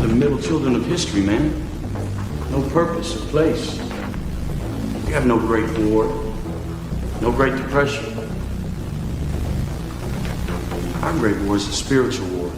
The middle children of history, man. No purpose or place. We have no Great War, no Great Depression. Our Great War is a spiritual war.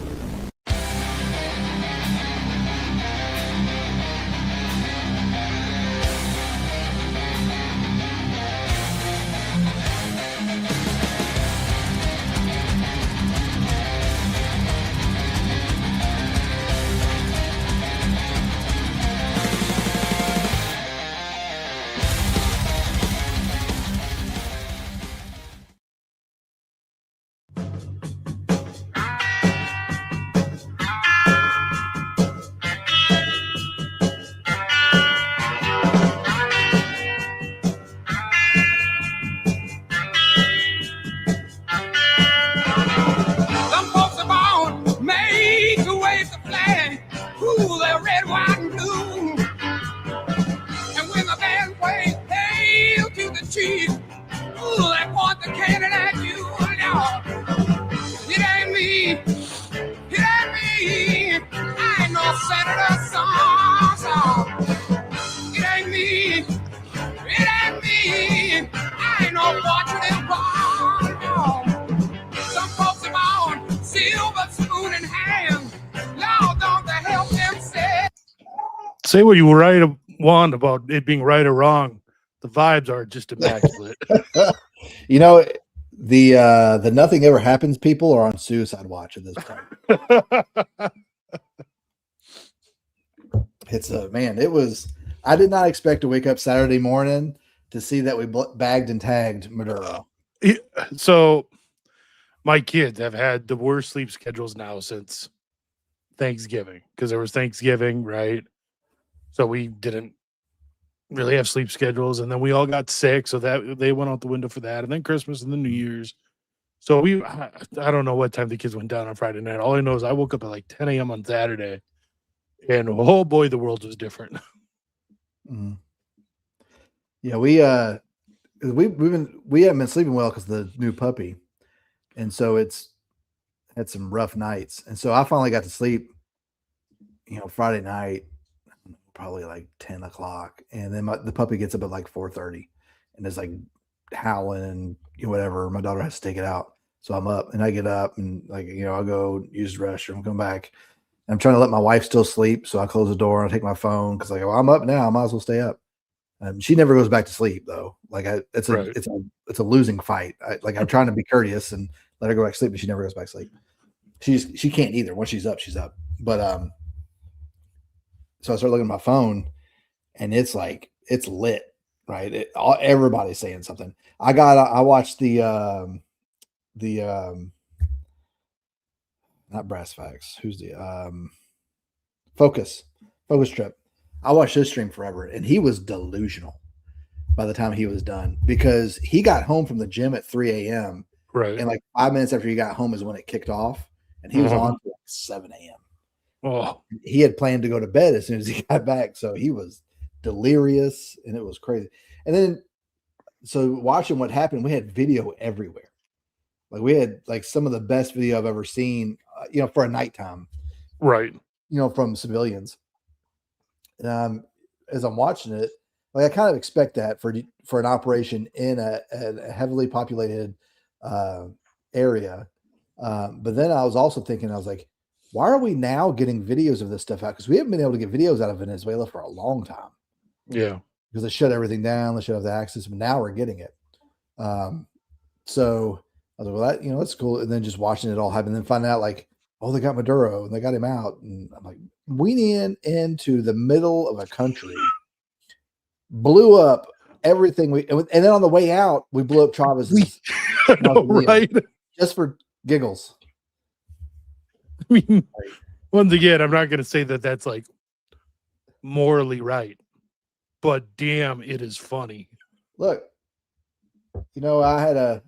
Some folks are born made to wave the flag. Ooh, they're red, white, and blue. And when the band plays hail to the chief, ooh, they point the cannon at you. Now, it ain't me. It ain't me. I ain't no senator song. It ain't me. It ain't me. I ain't no fortune in no. Some folks are born silver spoon in hand. Lord, don't they help themselves? Say what you want about it being right or wrong. The vibes are just immaculate. You know, the nothing ever happens people are on suicide watch at this point. It's a man. It was. I did not expect to wake up Saturday morning to see that we bagged and tagged Maduro. So, my kids have had the worst sleep schedules now since Thanksgiving because there was Thanksgiving, right? So we didn't really have sleep schedules, and then we all got sick, so that they went out the window for that, and then Christmas and then New Year's. So I don't know what time the kids went down on Friday night. All I know is I woke up at like 10 a.m. on Saturday, and oh boy, the world was different. Mm. Yeah, we haven't been sleeping well because the new puppy, and so it's had some rough nights, and so I finally got to sleep. Friday night, probably like 10 o'clock, and then the puppy gets up at like 4:30, and is like howling and whatever. My daughter has to take it out, so I'm up, and I get up and I'll go use the restroom, come back. I'm trying to let my wife still sleep, so I close the door and I take my phone because I'm up now. I might as well stay up. She never goes back to sleep though. It's a losing fight. I'm trying to be courteous and let her go back to sleep, but she never goes back to sleep. She can't either. Once she's up, she's up. But so I started looking at my phone, and it's lit, right? Everybody's saying something. I watched the not Brass Facts. Who's the Focus Trip? I watched his stream forever, and he was delusional by the time he was done because he got home from the gym at 3 a.m. Right. And like 5 minutes after he got home is when it kicked off, and he was on to like 7 a.m. Oh, he had planned to go to bed as soon as he got back, so he was delirious, and it was crazy. And then, so watching what happened, we had video everywhere. Like we had like some of the best video I've ever seen, for a nighttime, right. From civilians. As I'm watching it, like I kind of expect that for an operation in a heavily populated area. But then I was also thinking, I was like, why are we now getting videos of this stuff out? Because we haven't been able to get videos out of Venezuela for a long time. Yeah. Because they shut everything down, they shut off the access, but now we're getting it. So I was like, well, that's cool. And then just watching it all happen, and then finding out like, oh, they got Maduro and they got him out. And I'm like, we into the middle of a country, blew up everything. And then on the way out, we blew up Travis's. Right. Just for giggles. I mean, once again, I'm not going to say that that's like morally right, but damn, it is funny. Look, I had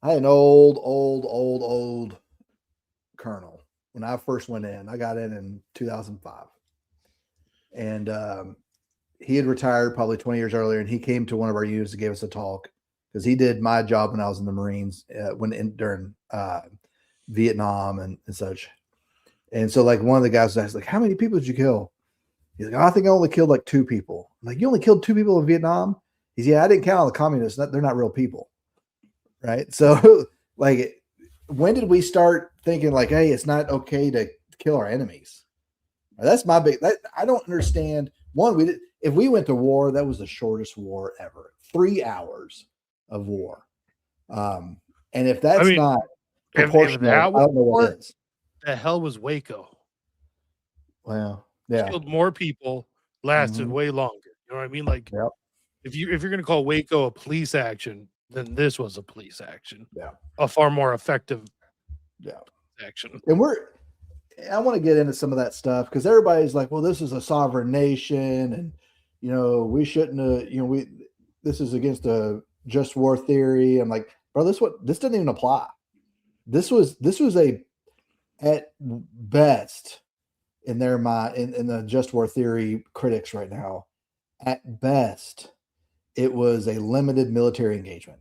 an old colonel when I first went in. I got in 2005, and he had retired probably 20 years earlier, and he came to one of our units and gave us a talk because he did my job when I was in the Marines during Vietnam and such. And so like one of the guys was asked, like, how many people did you kill? He's like, oh, I think I only killed like 2 people. I'm like, you only killed 2 people in Vietnam? He's, yeah, I didn't count all the communists. They're not real people. Right. So like, when did we start thinking like, hey, it's not okay to kill our enemies? That's my big, I don't understand. One, if we went to war, that was the shortest war ever. 3 hours of war. And if that's not proportional, that I don't know what is. The hell was Waco? Well, yeah. Killed more people, lasted Mhm. way longer. You know what I mean? Like, Yep. if you're gonna call Waco a police action, then this was a police action. Yeah. A far more effective action. And I want to get into some of that stuff because everybody's like, well, this is a sovereign nation, and we shouldn't this is against a just war theory. I'm like, bro, this doesn't even apply. This was a, at best, in their mind, in the just war theory critics right now, at best, it was a limited military engagement.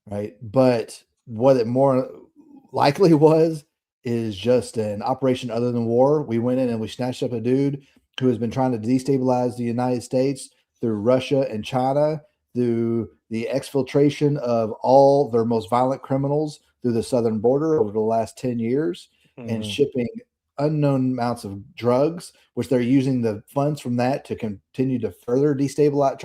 Right. But what it more likely was is just an operation other than war. We went in and we snatched up a dude who has been trying to destabilize the United States through Russia and China, through the exfiltration of all their most violent criminals through the southern border over the last 10 years, and shipping unknown amounts of drugs, which they're using the funds from that to continue to further try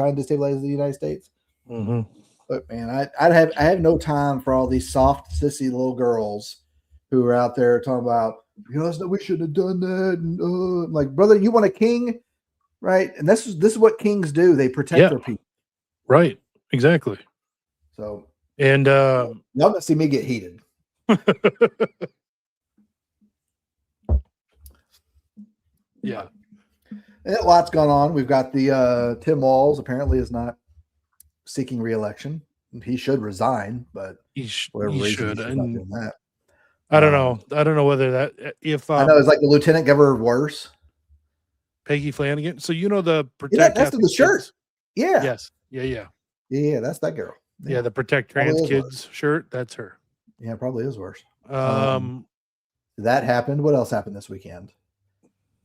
and destabilize the United States. Mm-hmm. But man, I have no time for all these soft, sissy little girls who are out there talking about, we should have done that. And, I'm like, brother, you want a king, right? And this is what kings do. They protect their people. Right. Exactly. So, and y'all don't see me get heated. Yeah. And a lot's gone on. We've got the Tim Walz apparently is not seeking re-election. He should resign, but he should. Not doing that. I don't know. I don't know whether that I know it's like the lieutenant governor worse. Peggy Flanagan. So the protect. That's the shirt. Yeah. Yes. Yeah. Yeah. That's that girl. Yeah. The protect trans kids shirt. That's her. Yeah. Probably is worse. That happened. What else happened this weekend?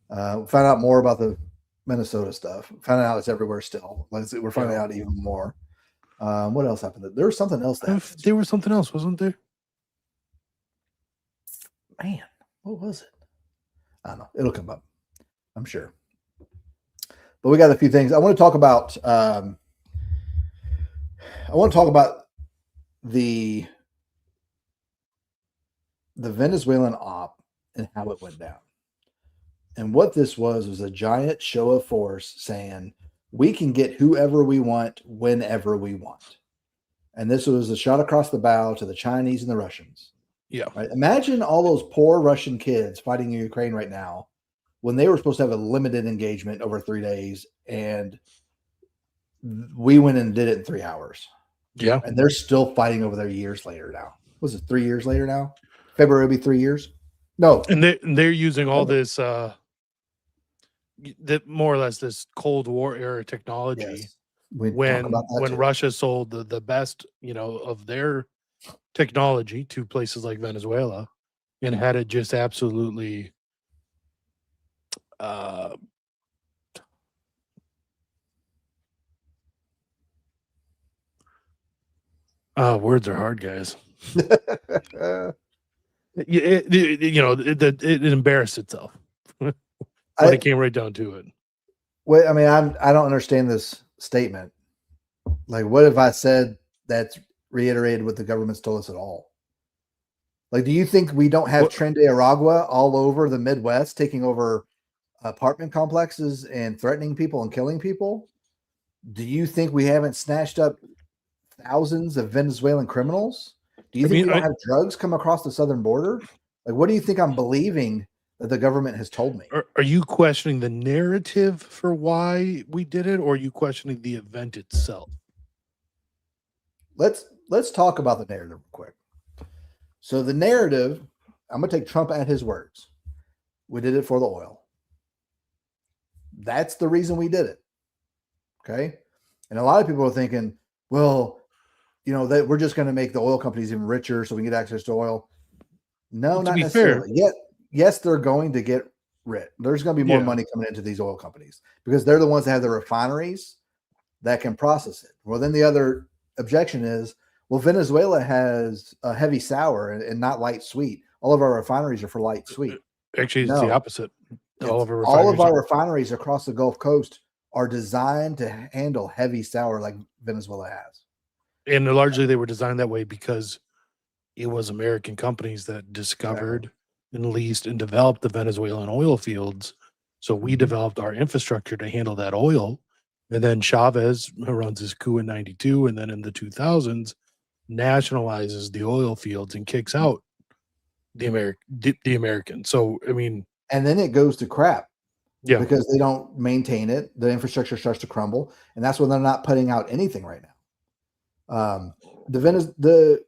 Found out more about the Minnesota stuff. Found out it's everywhere still. We're finding out even more. What else happened? There was something else. There was something else, wasn't there? Man, what was it? I don't know. It'll come up, I'm sure. But we got a few things. I want to talk about. The Venezuelan op and how it went down. And what this was a giant show of force saying we can get whoever we want whenever we want. And this was a shot across the bow to the Chinese and the Russians. Yeah. Right? Imagine all those poor Russian kids fighting in Ukraine right now when they were supposed to have a limited engagement over 3 days, and we went and did it in 3 hours. Yeah. And they're still fighting over there years later now. Was it 3 years later now? February will be 3 years. No. And they're using all this that more or less this Cold War era technology. Yes. When Russia sold the best, of their technology to places like Venezuela, and had it just absolutely words are hard, guys. It embarrassed itself when it came right down to it. Wait, I mean, I don't understand this statement. Like, what if I said that's reiterated what the government's told us at all? Like, do you think we don't have Tren de Aragua all over the Midwest taking over apartment complexes and threatening people and killing people? Do you think we haven't snatched up thousands of Venezuelan criminals? Do you think we don't have drugs come across the southern border? Like, what do you think I'm believing that the government has told me? Are you questioning the narrative for why we did it, or are you questioning the event itself? Let's talk about the narrative real quick. So the narrative, I'm going to take Trump at his words. We did it for the oil. That's the reason we did it. Okay. And a lot of people are thinking, well, that we're just going to make the oil companies even richer so we can get access to oil. No, not necessarily. yes, they're going to get rich. There's going to be more Yeah. money coming into these oil companies because they're the ones that have the refineries that can process it. Well, then the other objection is, well, Venezuela has a heavy sour and not light sweet. All of our refineries are for light sweet. Actually, it's No. the opposite. All of our All of refineries our are- refineries across the Gulf Coast are designed to handle heavy sour like Venezuela has. and largely they were designed that way because it was American companies that discovered and leased and developed the Venezuelan oil fields. So we developed our infrastructure to handle that oil. And then Chavez, who runs his coup in 92 and then in the 2000s, nationalizes the oil fields and kicks out the American. So, I mean, And then it goes to crap yeah, because they don't maintain it. The infrastructure starts to crumble. And that's when they're not putting out anything right now. The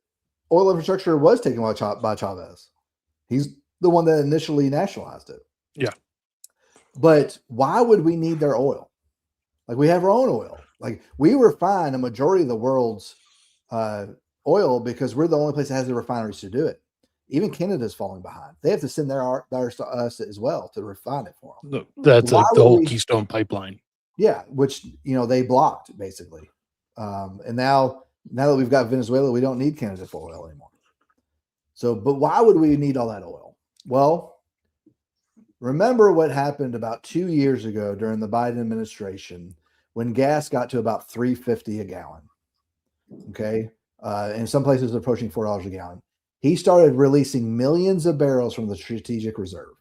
oil infrastructure was taken by Chavez. He's the one that initially nationalized it. Yeah. But why would we need their oil? Like, we have our own oil. Like, we refine a majority of the world's oil because we're the only place that has the refineries to do it. Even Canada's falling behind. They have to send theirs to us as well to refine it for them. that's Why like the would whole we- Keystone Pipeline. Yeah, which they blocked basically. And now that we've got Venezuela, we don't need Canada for oil anymore. So, but why would we need all that oil? Well, remember what happened about 2 years ago during the Biden administration when gas got to about $3.50 a gallon. Okay. In some places approaching $4 a gallon. He started releasing millions of barrels from the strategic reserve.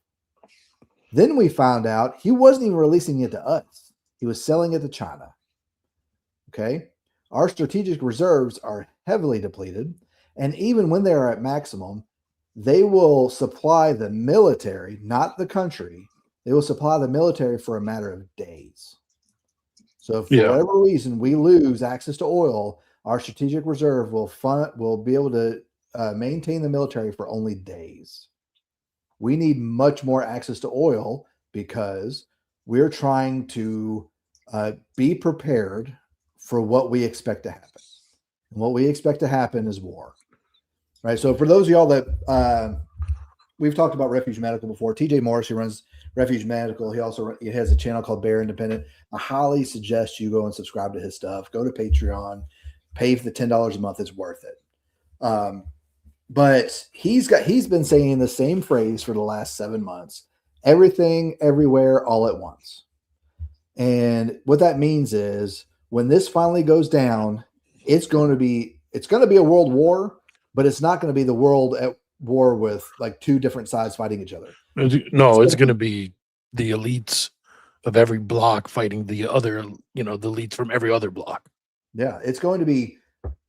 Then we found out he wasn't even releasing it to us. He was selling it to China. Okay. Our strategic reserves are heavily depleted. And even when they are at maximum, they will supply the military, not the country. They will supply the military for a matter of days. So if for whatever reason we lose access to oil, our strategic reserve will be able to maintain the military for only days. We need much more access to oil because we're trying to be prepared for what we expect to happen. And what we expect to happen is war. Right. So for those of y'all that we've talked about Refuge Medical before, TJ Morris, who runs Refuge Medical, he has a channel called Bear Independent. I highly suggest you go and subscribe to his stuff. Go to Patreon, pay for the $10 a month. It's worth it. But he's been saying the same phrase for the last 7 months: everything, everywhere, all at once. And what that means is when this finally goes down, it's going to be a world war, but it's not going to be the world at war with like two different sides fighting each other. No, it's going to be the elites of every block fighting the other, the elites from every other block. Yeah, it's going to be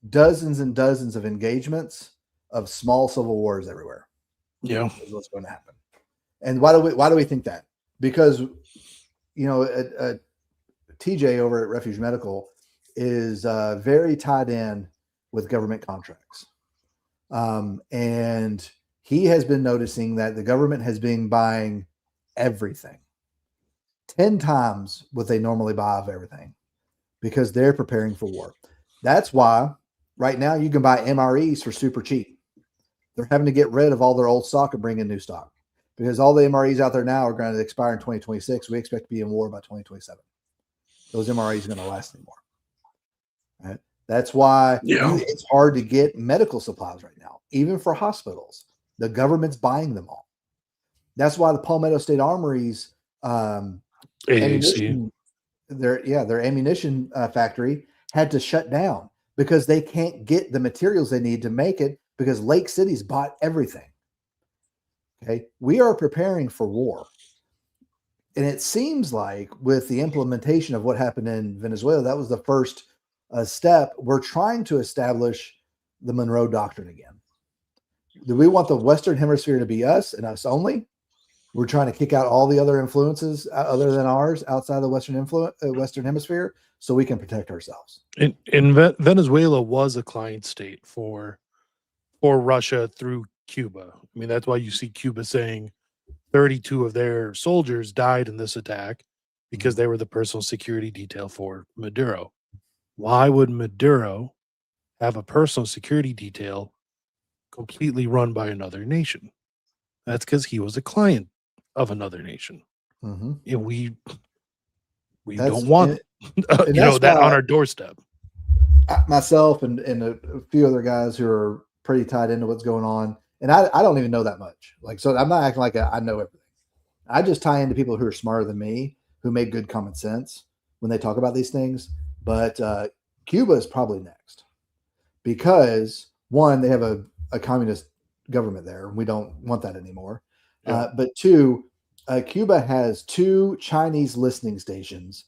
dozens and dozens of engagements of small civil wars everywhere. Yeah, is what's going to happen. And why do we think that? Because TJ over at Refuge Medical is very tied in with government contracts. And he has been noticing that the government has been buying everything 10 times what they normally buy of everything because they're preparing for war. That's why right now you can buy MREs for super cheap. They're having to get rid of all their old stock and bring in new stock because all the MREs out there now are going to expire in 2026. We expect to be in war by 2027. Those MREs are going to last anymore. Right? That's why it's hard to get medical supplies right now, even for hospitals. The government's buying them all. That's why the Palmetto State Armory's ammunition, their ammunition factory had to shut down because they can't get the materials they need to make it because Lake City's bought everything. Okay, we are preparing for war. And it seems like with the implementation of what happened in Venezuela, that was the first step. We're trying to establish the Monroe Doctrine again. Do we want the Western Hemisphere to be us and us only? We're trying to kick out all the other influences other than ours outside the Western Hemisphere so we can protect ourselves. Venezuela was a client state for Russia through Cuba. I mean, that's why you see Cuba saying 32 of their soldiers died in this attack because they were the personal security detail for Maduro. Why would Maduro have a personal security detail completely run by another nation? That's because he was a client of another nation. Mm-hmm. And we That's- don't want and that that's on why- our doorstep. Myself and a few other guys who are pretty tied into what's going on, and I don't even know that much. Like, so I'm not acting like I know everything. I just tie into people who are smarter than me, who make good common sense when they talk about these things. But Cuba is probably next because one, they have a communist government there, and we don't want that anymore. Yeah. But two, Cuba has 2 Chinese listening stations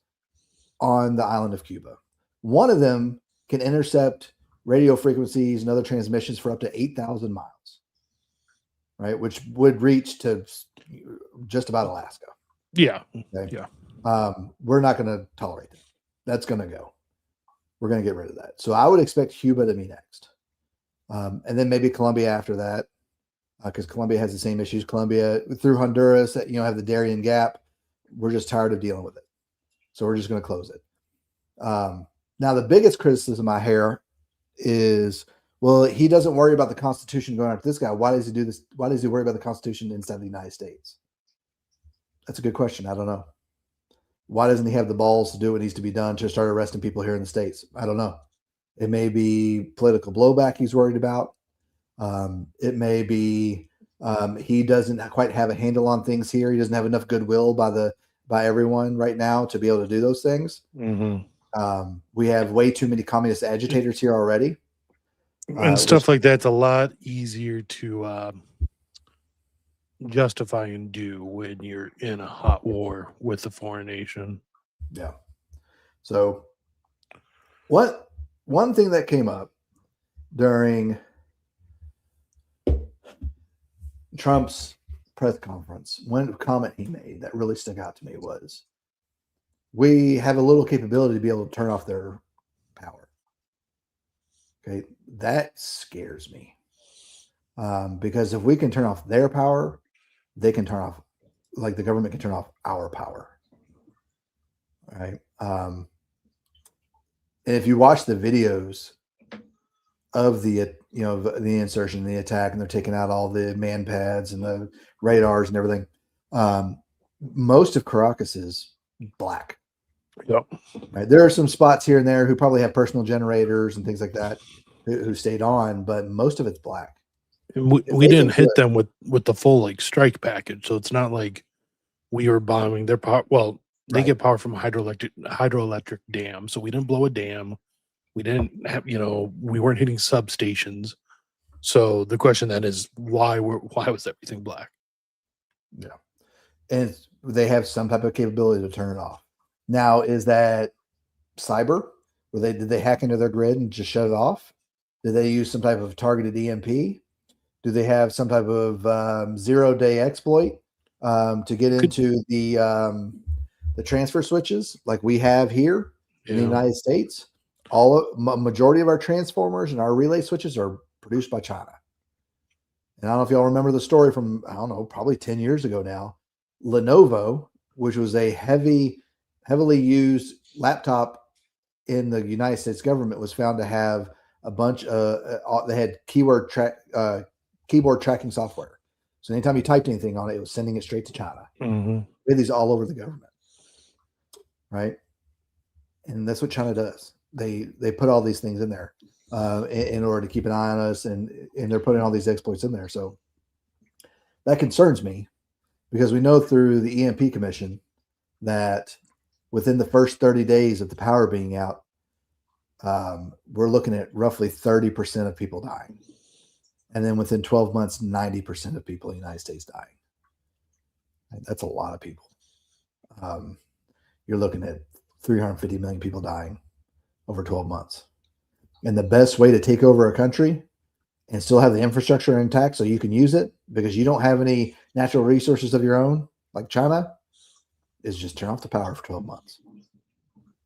on the island of Cuba. One of them can intercept radio frequencies and other transmissions for up to 8,000 miles, right? Which would reach to just about Alaska. Yeah. Okay? Yeah. We're not going to tolerate that. That's going to go. We're going to get rid of that. So I would expect Cuba to be next. And then maybe Colombia after that, because Colombia has the same issues. Colombia through Honduras, have the Darien Gap. We're just tired of dealing with it. So we're just going to close it. Now, the biggest criticism I hear is, well, he doesn't worry about the Constitution going after this guy. Why does he do this? Why does he worry about the Constitution inside the United States? That's a good question. I don't know. Why doesn't he have the balls to do what needs to be done to start arresting people here in the States? I don't know. It may be political blowback he's worried about. It may be he doesn't quite have a handle on things here. He doesn't have enough goodwill by everyone right now to be able to do those things. Mm-hmm. We have way too many communist agitators here already. And stuff like that's a lot easier to justify and do when you're in a hot war with a foreign nation. Yeah. So one thing that came up during Trump's press conference, one comment he made that really stuck out to me was, we have a little capability to be able to turn off their power. Okay. That scares me. Because if we can turn off their power, they can turn off, like the government can turn off our power. All right. And if you watch the videos of the insertion, the attack, and they're taking out all the man pads and the radars and everything, most of Caracas is black. Yep. Right. There are some spots here and there who probably have personal generators and things like that who stayed on, but most of it's black. And we didn't hit them with the full strike package, so it's not like we were bombing their power. Well, they Right. get power from hydroelectric dam, so we didn't blow a dam. We didn't have, we weren't hitting substations. So the question then is, why was everything black? Yeah. And they have some type of capability to turn it off. Now, is that cyber? Did they hack into their grid and just shut it off? Did they use some type of targeted EMP? Do they have some type of 0-day exploit to get into the transfer switches like we have here in the United States? Majority of our transformers and our relay switches are produced by China. And I don't know if y'all remember the story from, probably 10 years ago now. Lenovo, which was a heavily used laptop in the United States government, was found to have a bunch of, they had keyboard tracking software. So anytime you typed anything on it, it was sending it straight to China. Mm-hmm. We had these all over the government, right? And that's what China does. They put all these things in there in order to keep an eye on us, and they're putting all these exploits in there. So that concerns me, because we know through the EMP Commission that within the first 30 days of the power being out, we're looking at roughly 30% of people dying. And then within 12 months, 90% of people in the United States dying. That's a lot of people. You're looking at 350 million people dying over 12 months. And the best way to take over a country and still have the infrastructure intact so you can use it, because you don't have any natural resources of your own, like China, is just turn off the power for 12 months.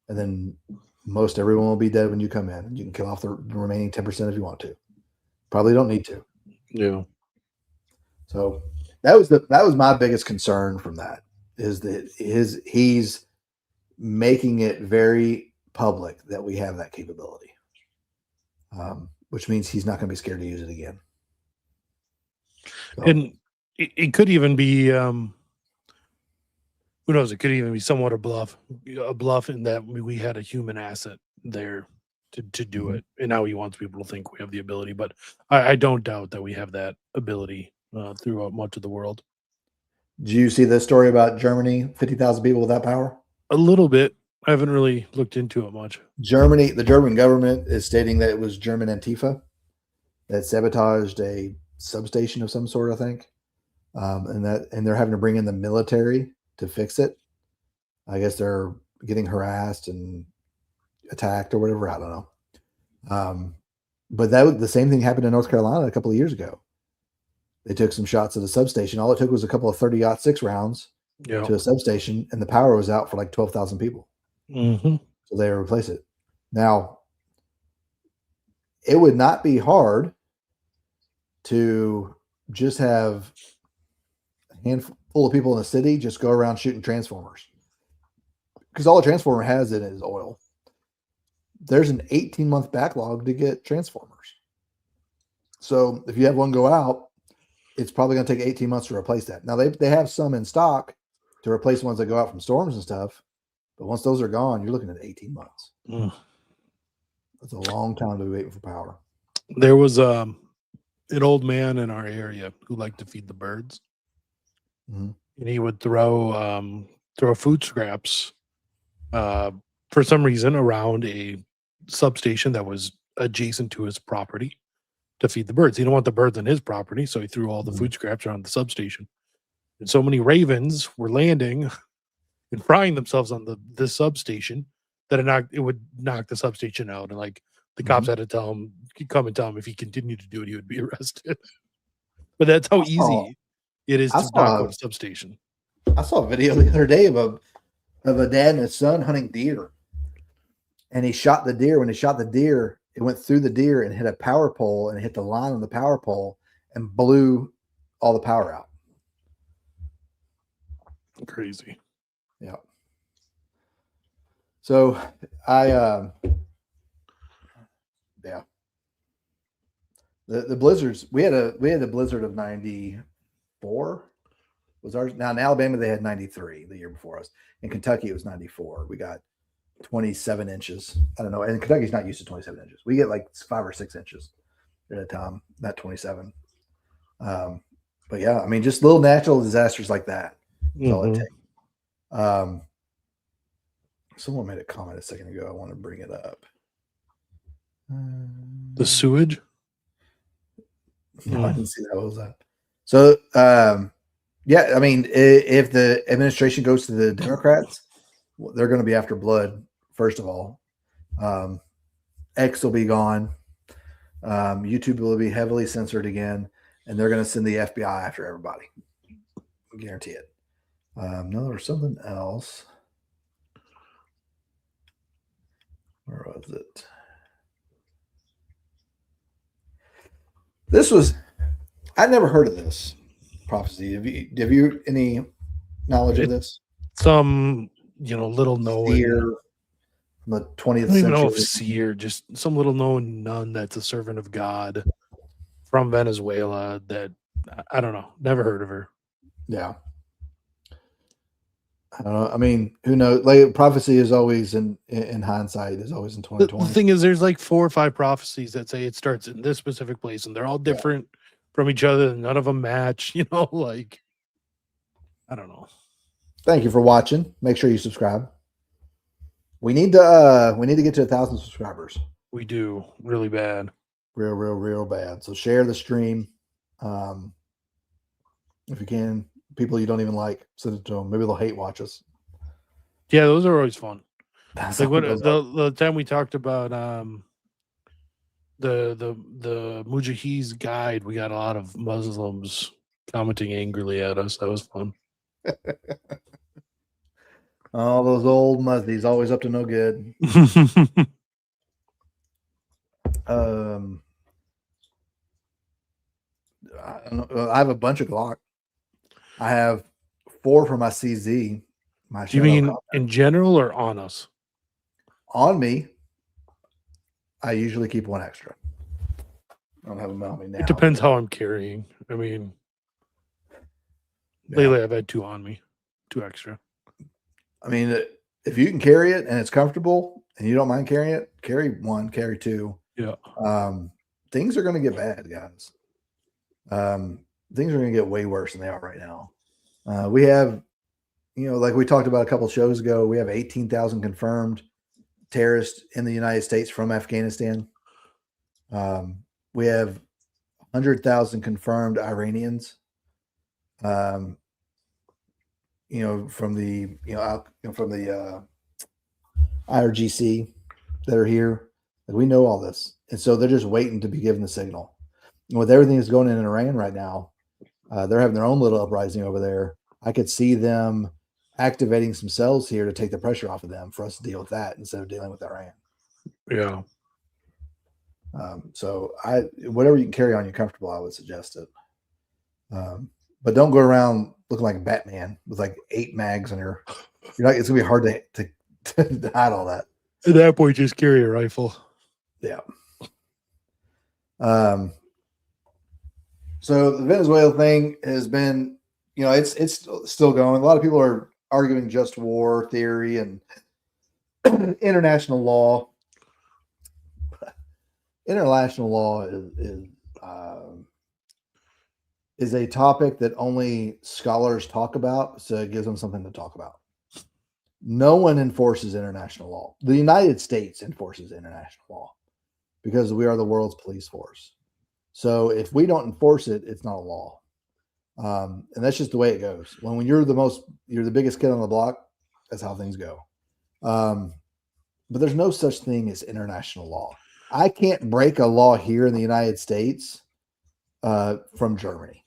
And then most everyone will be dead when you come in. You can kill off the remaining 10% if you want to. Probably don't need to. Yeah. So that was my biggest concern from that, is that he's making it very public that we have that capability, which means he's not going to be scared to use it again. So, And it could even be who knows, it could even be somewhat a bluff in that we had a human asset there to do it, and now he wants people to think we have the ability, but I don't doubt that we have that ability throughout much of the world. Do you see this story about Germany, 50,000 people without power? A little bit. I haven't really looked into it much. Germany, the German government is stating that it was German Antifa that sabotaged a substation of some sort, I think. And they're having to bring in the military to fix it. I guess they're getting harassed and attacked or whatever. I don't know. But the same thing happened in North Carolina a couple of years ago. They took some shots at a substation. All it took was a couple of 30-06 rounds to a substation, and the power was out for like 12,000 people. Mm-hmm. So they replace it. Now, it would not be hard to just have a handful of people in a city just go around shooting transformers, because all a transformer has in it is oil. There's an 18-month backlog to get transformers. So if you have one go out, it's probably going to take 18 months to replace that. Now, they have some in stock to replace ones that go out from storms and stuff. But once those are gone, you're looking at 18 months. That's a long time to be waiting for power. There was an old man in our area who liked to feed the birds. Mm-hmm. And he would throw food scraps for some reason around a substation that was adjacent to his property to feed the birds. He didn't want the birds on his property, so he threw all the food scraps around the substation. And so many ravens were landing and frying themselves on this substation that it would knock the substation out. And like the cops had to come and tell him if he continued to do it, he would be arrested. But that's how easy it is to knock out a substation. I saw a video the other day of a dad and his son hunting deer. And he shot the deer. When he shot the deer, it went through the deer and hit a power pole and hit the line on the power pole and blew all the power out. Crazy. Yeah. So the blizzards, we had a blizzard of 94 was ours. Now in Alabama, they had 93 the year before us. In Kentucky, it was 94. We got 27 inches. I don't know. And Kentucky's not used to 27 inches. We get like 5 or 6 inches at a time, not 27. But yeah, I mean, just little natural disasters like that. That's all it takes. Someone made a comment a second ago. I want to bring it up. The sewage? No, I didn't see that. What was that? So, yeah, I mean, if the administration goes to the Democrats, they're going to be after blood, first of all. X will be gone. YouTube will be heavily censored again, and they're going to send the FBI after everybody. I guarantee it. No, there was something else. Where was it? This was, I'd never heard of this prophecy. Have you any knowledge of this? Some, little known Seer from the 20th I don't even know century. if seer, just some little known nun that's a servant of God from Venezuela that I don't know. Never heard of her. Yeah. I don't know. I mean, who knows? Like, prophecy is always in hindsight, is always in The 2020. thing is, there's like 4 or 5 prophecies that say it starts in this specific place, and they're all different from each other, and none of them match. Like, I don't know. Thank you for watching. Make sure you subscribe. We need to get to 1,000 subscribers. We do really bad. Real bad. So share the stream. If you can, people you don't even like, send it to them. Maybe they'll hate watch us. Yeah, those are always fun. That's Like how when it goes. the time we talked about the Mujahid's guide, we got a lot of Muslims commenting angrily at us. That was fun. All those old muzzies, always up to no good. I don't know. I have a bunch of Glock. I have 4 for my CZ. My Do you Shadow mean Compact. in general or on us? On me? I usually keep 1 extra. I don't have them on me now. It depends how I'm carrying. I mean, Yeah. Lately, I've had 2 on me, 2 extra. I mean, if you can carry it and it's comfortable and you don't mind carrying it, carry 1, carry 2. Yeah. Things are going to get bad, guys. Things are going to get way worse than they are right now. We have, like we talked about a couple shows ago, we have 18,000 confirmed terrorists in the United States from Afghanistan. We have 100,000 confirmed Iranians. From the IRGC that are here. Like, we know all this, and so they're just waiting to be given the signal. And with everything that's going in Iran right now, they're having their own little uprising over there. I could see them activating some cells here to take the pressure off of them for us to deal with that instead of dealing with Iran. Yeah. So whatever you can carry on you comfortable, I would suggest it. But don't go around looking like Batman with like 8 mags on your. It's gonna be hard to hide all that. At that point, just carry a rifle. Yeah. So the Venezuela thing has been, it's still going. A lot of people are arguing just war theory and international law. International law is a topic that only scholars talk about, so it gives them something to talk about. No one enforces international law. The United States enforces international law because we are the world's police force. So if we don't enforce it, it's not a law. And that's just the way it goes. When you're the biggest kid on the block, that's how things go. But there's no such thing as international law. I can't break a law here in the United States from Germany.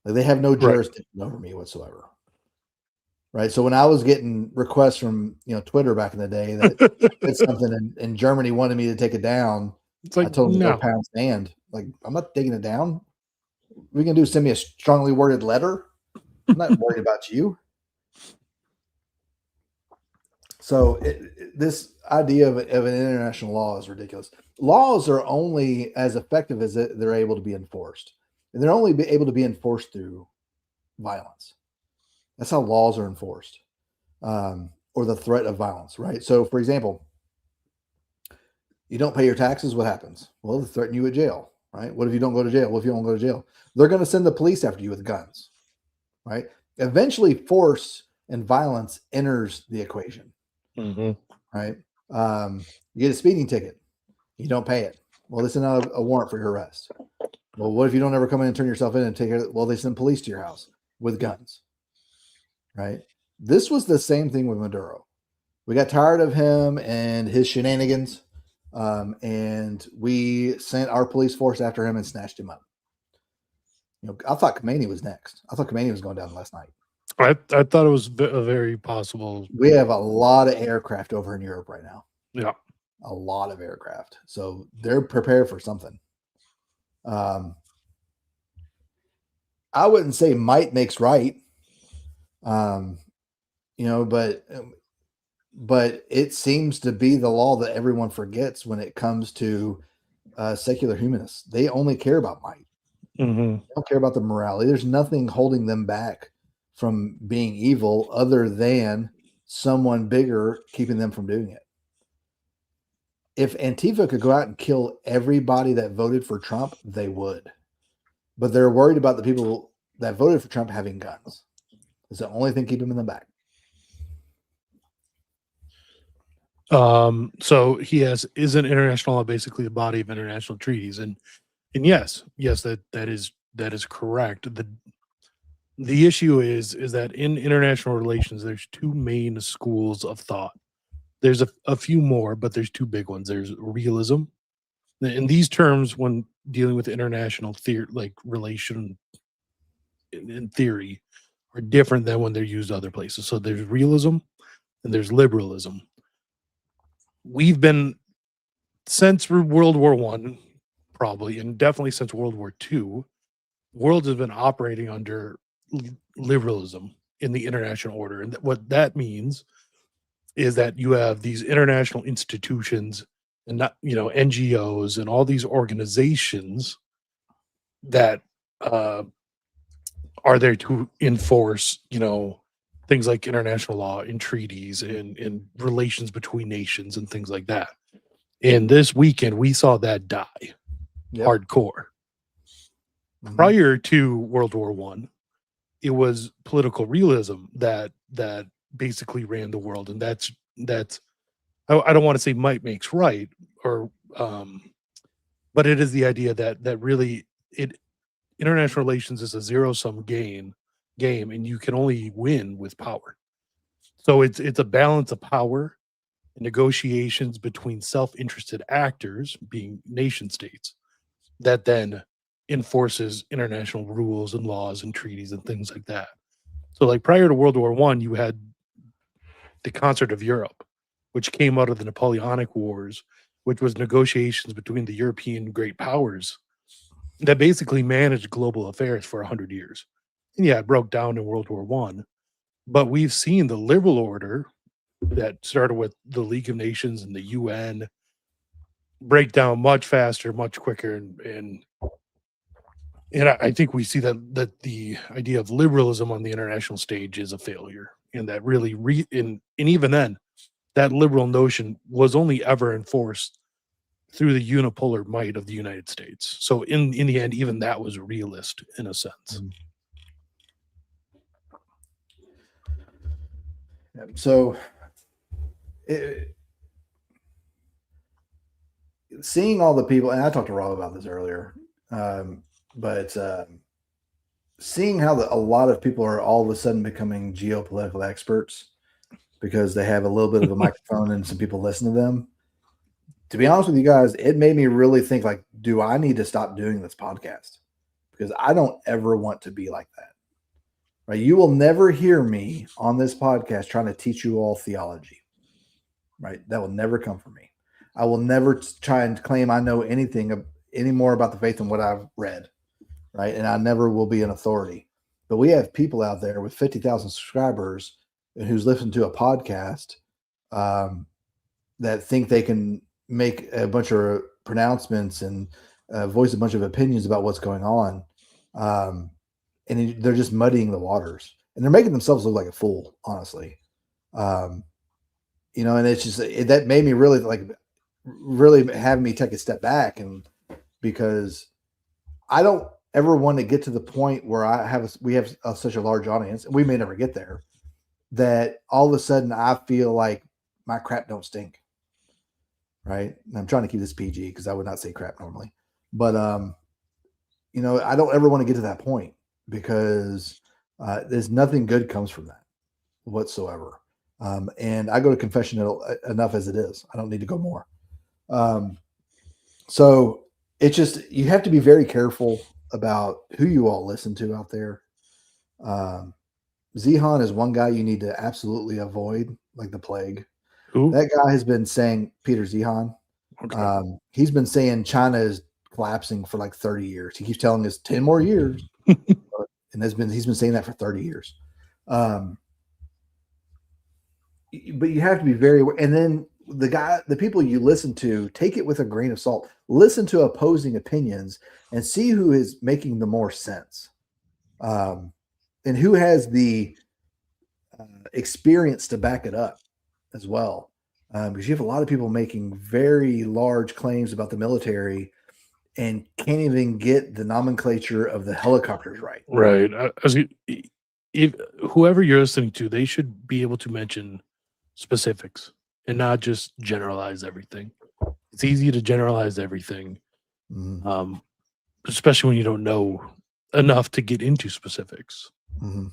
Like, they have no jurisdiction over me whatsoever. Right. So when I was getting requests from Twitter back in the day that did something and Germany wanted me to take it down, It's like, I told them no. to go pound sand. Like, I'm not taking it down. We can send me a strongly worded letter. I'm not worried about you. So this idea of an international law is ridiculous. Laws are only as effective as they're able to be enforced. And they're only able to be enforced through violence. That's how laws are enforced, or the threat of violence, right? So, for example, you don't pay your taxes, what happens? Well, they threaten you with jail, right? What if you don't go to jail? What if you don't go to jail? They're going to send the police after you with guns, right? Eventually, force and violence enters the equation, right? You get a speeding ticket. You don't pay it. Well, they send out a warrant for your arrest. Well, what if you don't ever come in and turn yourself in and take it? Well, they send police to your house with guns. Right. This was the same thing with Maduro. We got tired of him and his shenanigans, and we sent our police force after him and snatched him up. I thought Khomeini was next. I thought Khomeini was going down last night. I thought it was a very possible. We have a lot of aircraft over in Europe right now. Yeah. A lot of aircraft. So they're prepared for something. I wouldn't say might makes right. But it seems to be the law that everyone forgets when it comes to secular humanists. They only care about might. Mm-hmm. They don't care about the morality. There's nothing holding them back from being evil other than someone bigger keeping them from doing it. If Antifa could go out and kill everybody that voted for Trump, they would. But they're worried about the people that voted for Trump having guns. It's the only thing keeping them in the back. So isn't international law basically the body of international treaties? And yes, that is correct. The issue is that in international relations, there's 2 main schools of thought. There's a few more, but there's 2 big ones. There's realism. In these terms, when dealing with international theory, like relation in theory, are different than when they're used other places. So there's realism and there's liberalism. We've been, since World War I, probably, and definitely since World War II, world has been operating under liberalism in the international order. And what that means is that you have these international institutions and not, NGOs and all these organizations that are there to enforce, things like international law and treaties and relations between nations and things like that. And this weekend, we saw that die Yep. hardcore. Mhm. Prior to World War One, it was political realism that basically ran the world, and that's I don't want to say might makes right, or but it is the idea that really international relations is a zero sum game, and you can only win with power. So it's a balance of power, negotiations between self-interested actors, being nation states, that then enforces international rules and laws and treaties and things like that. So, like prior to World War One, you had the Concert of Europe, which came out of the Napoleonic Wars, which was negotiations between the European great powers that basically managed global affairs for 100 years. And yeah, it broke down in World War One, but we've seen the liberal order that started with the League of Nations and the UN break down much faster, much quicker, and I think we see that the idea of liberalism on the international stage is a failure, and that really and even then, that liberal notion was only ever enforced through the unipolar might of the United States. So in the end, even that was a realist in a sense. So, seeing all the people, and I talked to Rob about this earlier, but seeing how a lot of people are all of a sudden becoming geopolitical experts because they have a little bit of a microphone and some people listen to them. To be honest with you guys, it made me really think, like, do I need to stop doing this podcast? Because I don't ever want to be like that. Right? You will never hear me on this podcast trying to teach you all theology. Right? That will never come from me. I will never try and claim I know anything any more about the faith than what I've read. Right? And I never will be an authority. But we have people out there with 50,000 subscribers who's listened to a podcast that think they can make a bunch of pronouncements and voice a bunch of opinions about what's going on. And they're just muddying the waters, and they're making themselves look like a fool, honestly. And it's just, that made me really have me take a step back, and because I don't ever want to get to the point where we have such a large audience, and we may never get there, that all of a sudden I feel like my crap don't stink. Right. And I'm trying to keep this PG because I would not say crap normally, but I don't ever want to get to that point, because there's nothing good comes from that whatsoever. And I go to confession enough as it is. I don't need to go more. So it's just, you have to be very careful about who you all listen to out there. Zehan is one guy you need to absolutely avoid like the plague. Who? That guy has been saying, Peter Zehan, Okay. he's been saying China is collapsing for like 30 years. He keeps telling us 10 more years. And he's been saying that for 30 years. But you have to be very, and then the people you listen to, take it with a grain of salt. Listen to opposing opinions and see who is making the more sense. And who has the experience to back it up as well. Because you have a lot of people making very large claims about the military and can't even get the nomenclature of the helicopters right. Right. If whoever you're listening to, they should be able to mention specifics and not just generalize everything. It's easy to generalize everything, especially when you don't know enough to get into specifics. Mm-hmm.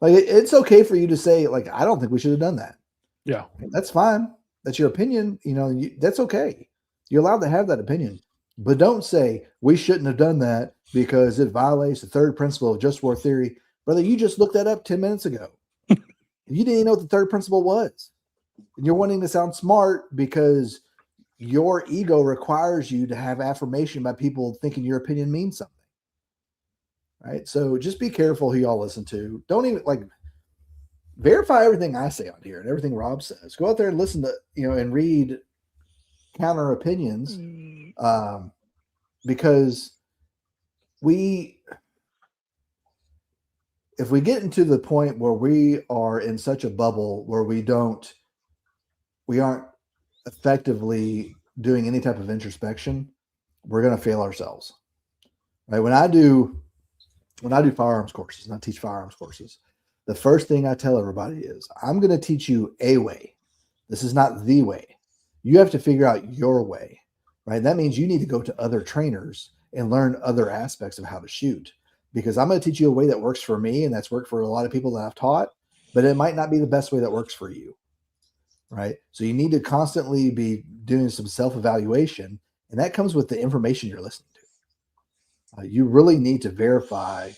Like, it's okay for you to say, like, I don't think we should have done that. Yeah, that's fine. That's your opinion. That's okay. You're allowed to have that opinion, but don't say we shouldn't have done that because it violates the third principle of just war theory. Brother, you just looked that up 10 minutes ago. You didn't even know what the third principle was. And you're wanting to sound smart because your ego requires you to have affirmation by people thinking your opinion means something. Right? So just be careful who y'all listen to. Don't even verify everything I say on here and everything Rob says. Go out there and listen to, and read counter opinions, because if we get into the point where we are in such a bubble where we aren't effectively doing any type of introspection, we're going to fail ourselves. Right? When I do firearms courses and I teach firearms courses, the first thing I tell everybody is, I'm going to teach you a way. This is not the way. You have to figure out your way, right? That means you need to go to other trainers and learn other aspects of how to shoot, because I'm going to teach you a way that works for me and that's worked for a lot of people that I've taught, but it might not be the best way that works for you, right? So you need to constantly be doing some self-evaluation, and that comes with the information you're listening to. You really need to verify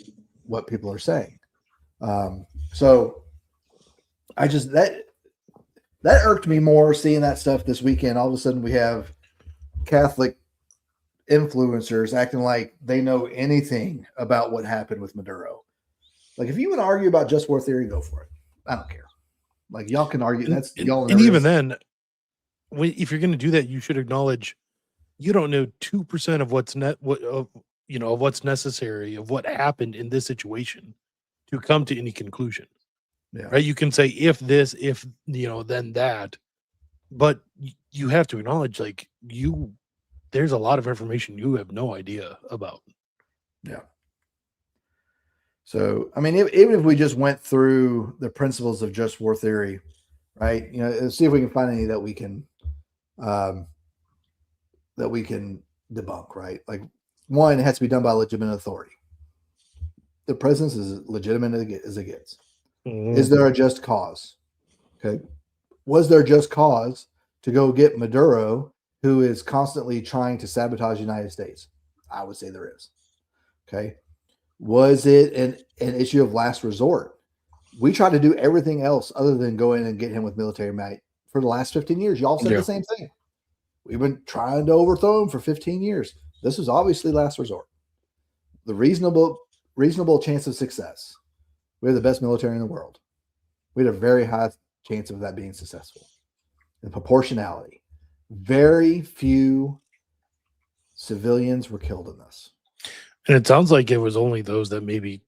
what people are saying. So I just, that irked me more seeing that stuff this weekend. All of a sudden we have Catholic influencers acting like they know anything about what happened with Maduro. Like, if you want to argue about just war theory, go for it. I don't care. Like, y'all can argue. That's y'all. And even then, if you're going to do that, you should acknowledge you don't know 2% of what's necessary of what happened in this situation to come to any conclusion. Yeah. Right? You can say if this, if then that, but you have to acknowledge there's a lot of information you have no idea about. Yeah. So, I mean, even if we just went through the principles of just war theory, right? See if we can find any that we can debunk, right? Like, one, it has to be done by legitimate authority. The president's as legitimate as it gets. Mm-hmm. Is there a just cause? Okay. Was there a just cause to go get Maduro, who is constantly trying to sabotage the United States? I would say there is. Okay. Was it an issue of last resort? We try to do everything else other than go in and get him with military might for the last 15 years. Y'all said the same thing. We've been trying to overthrow him for 15 years. This was obviously last resort. The reasonable chance of success. We have the best military in the world. We had a very high chance of that being successful. And proportionality. Very few civilians were killed in this. And it sounds like it was only those that maybe,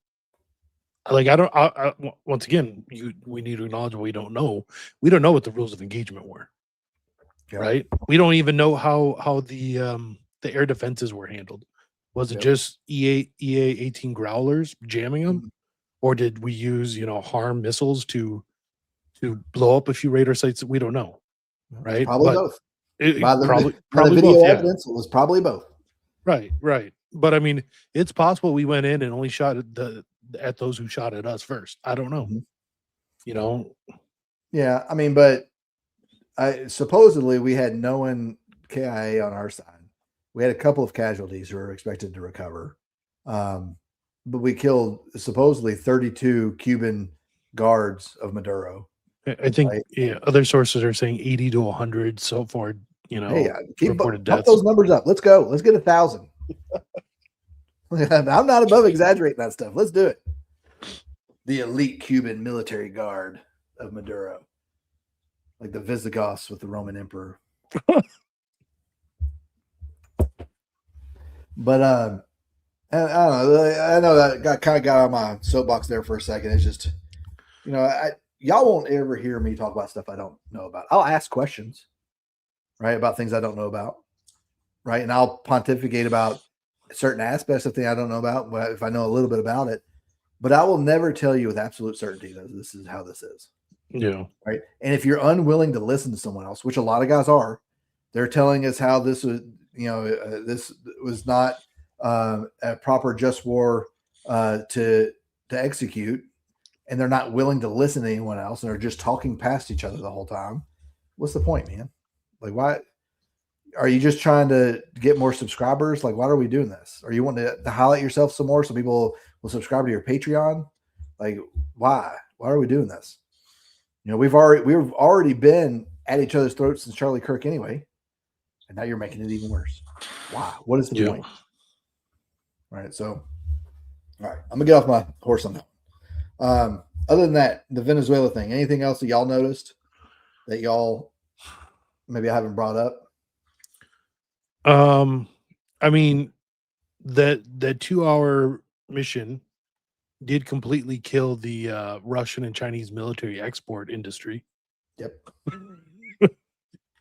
once again, we need to acknowledge what we don't know. We don't know what the rules of engagement were, right? We don't even know how the air defenses were handled. Was it just EA-18 Growlers jamming them? Or did we use, HARM missiles to blow up a few radar sites that we don't know, right? Probably both. Probably video both, evidence, it was probably both. Right. But I mean, it's possible we went in and only shot at those who shot at us first. I don't know. Mm-hmm. Yeah, I mean, but supposedly we had no one KIA on our side. We had a couple of casualties who were expected to recover. But we killed supposedly 32 Cuban guards of Maduro. I think other sources are saying 80 to 100 so far. Reported deaths. Those numbers up. Let's go. Let's get 1,000. I'm not above exaggerating that stuff. Let's do it. The elite Cuban military guard of Maduro, like the Visigoths with the Roman emperor. But I don't know. I know that kind of got on my soapbox there for a second. It's just, y'all won't ever hear me talk about stuff I don't know about. I'll ask questions, right, about things I don't know about, right, and I'll pontificate about certain aspects of things I don't know about, but if I know a little bit about it. But I will never tell you with absolute certainty that this is how this is. Yeah. Right. And if you're unwilling to listen to someone else, which a lot of guys are, they're telling us how this was, this was not a proper just war to execute, and they're not willing to listen to anyone else, and they're just talking past each other the whole time. What's the point, man? Like, why are you just trying to get more subscribers? Like, why are we doing this? Are you wanting to highlight yourself some more so people will subscribe to your Patreon? Like, why are we doing this? We've already been at each other's throats since Charlie Kirk anyway, and now you're making it even worse. Why? What is the point? All right. So, all right, I'm gonna get off my horse on that. Other than that, the Venezuela thing, anything else that y'all noticed that y'all maybe I haven't brought up? I mean, that 2-hour mission did completely kill the Russian and Chinese military export industry. Yep.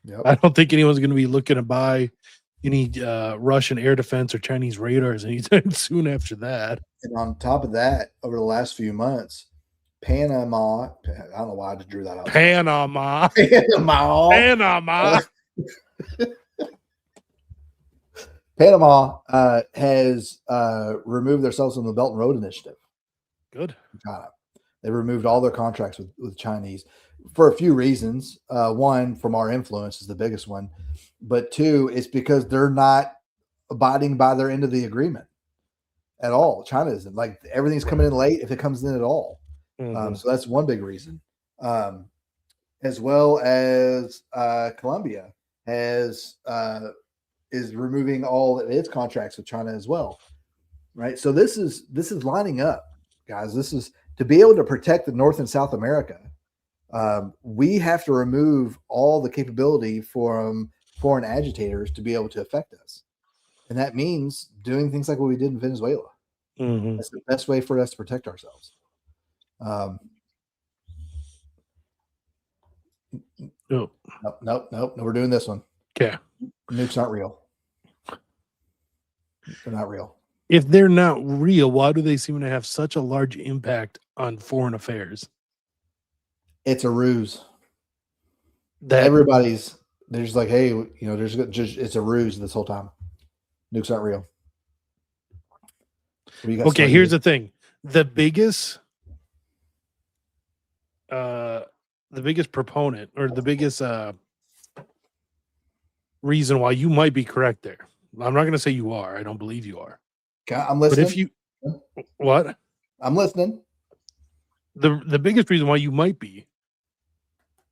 Yep. I don't think anyone's going to be looking to buy any Russian air defense or Chinese radars anytime soon after that. And on top of that, over the last few months, Panama, I don't know why I just drew that out. Panama. Panama. Panama. Panama has removed themselves from the Belt and Road Initiative. Good. China. They removed all their contracts with Chinese for a few reasons. One, from our influence is the biggest one. But two, it's because they're not abiding by their end of the agreement at all. China isn't. Like, everything's coming in late if it comes in at all. So that's one big reason. As well as Colombia is removing all of its contracts with China as well. Right. So this is lining up, guys. This is to be able to protect the North and South America. We have to remove all the capability from foreign agitators to be able to affect us. And that means doing things like what we did in Venezuela. That's the best way for us to protect ourselves. No. Nope. We're doing this one. Okay. Nukes aren't real. They're not real. If they're not real, why do they seem to have such a large impact on foreign affairs? It's a ruse. That They're just like, hey, it's a ruse this whole time. Nukes aren't real. Okay, here's the thing. The biggest proponent, or the biggest reason why you might be correct there. I'm not going to say you are. I don't believe you are. I'm listening. But if you what? I'm listening. The biggest reason why you might be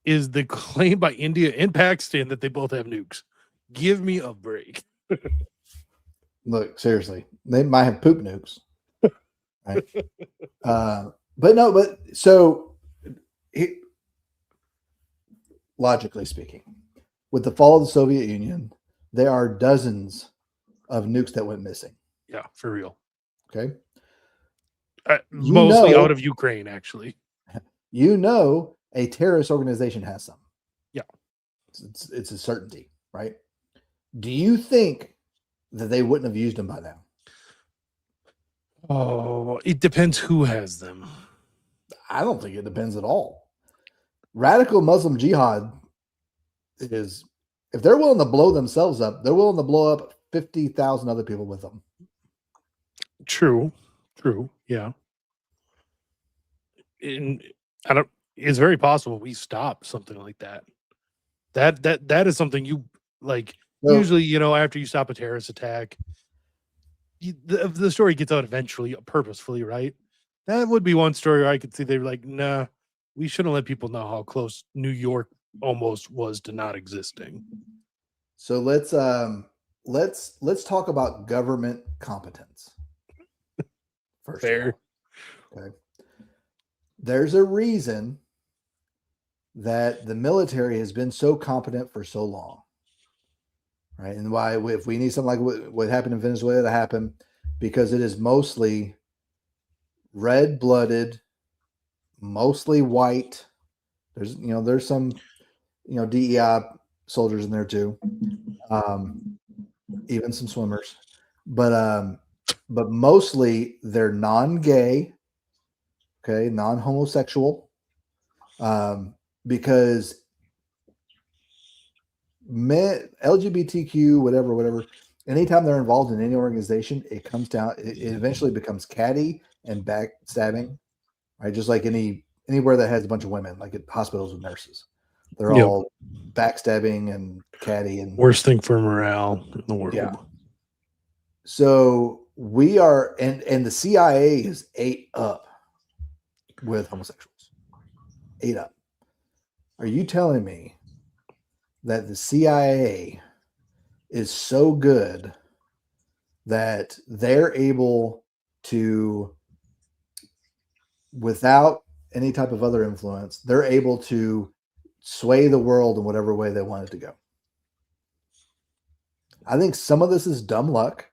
is the claim by India and Pakistan that they both have nukes. Give me a break. Look, seriously, they might have poop nukes. Right? But logically speaking, with the fall of the Soviet Union, there are dozens of nukes that went missing. Yeah, for real. Okay. Mostly out of Ukraine, actually. A terrorist organization has some. Yeah. It's a certainty, right? Do you think that they wouldn't have used them by now? Oh, it depends who has them. I don't think it depends at all. Radical Muslim jihad is, if they're willing to blow themselves up, they're willing to blow up 50,000 other people with them. True. Yeah. It's very possible we stop something like that. That is something you like. Well, usually, after you stop a terrorist attack, the story gets out eventually, purposefully, right? That would be one story where I could see they were like, nah, we shouldn't let people know how close New York almost was to not existing. So let's talk about government competence. First, Fair. Okay. There's a reason that the military has been so competent for so long, right? And why, if we need something like what happened in Venezuela to happen, because it is mostly red-blooded, mostly white. There's some, DEI soldiers in there too, even some swimmers, but mostly they're non-gay, okay, non-homosexual, because LGBTQ, whatever, anytime they're involved in any organization, it eventually becomes catty and backstabbing, right? Just like anywhere that has a bunch of women, like at hospitals with nurses, they're all backstabbing and catty, and worst thing for morale in the world. Yeah. So we are, and the CIA is ate up with homosexuals. Ate up. Are you telling me that the CIA is so good that they're able to, without any type of other influence, they're able to sway the world in whatever way they want it to go? I think some of this is dumb luck.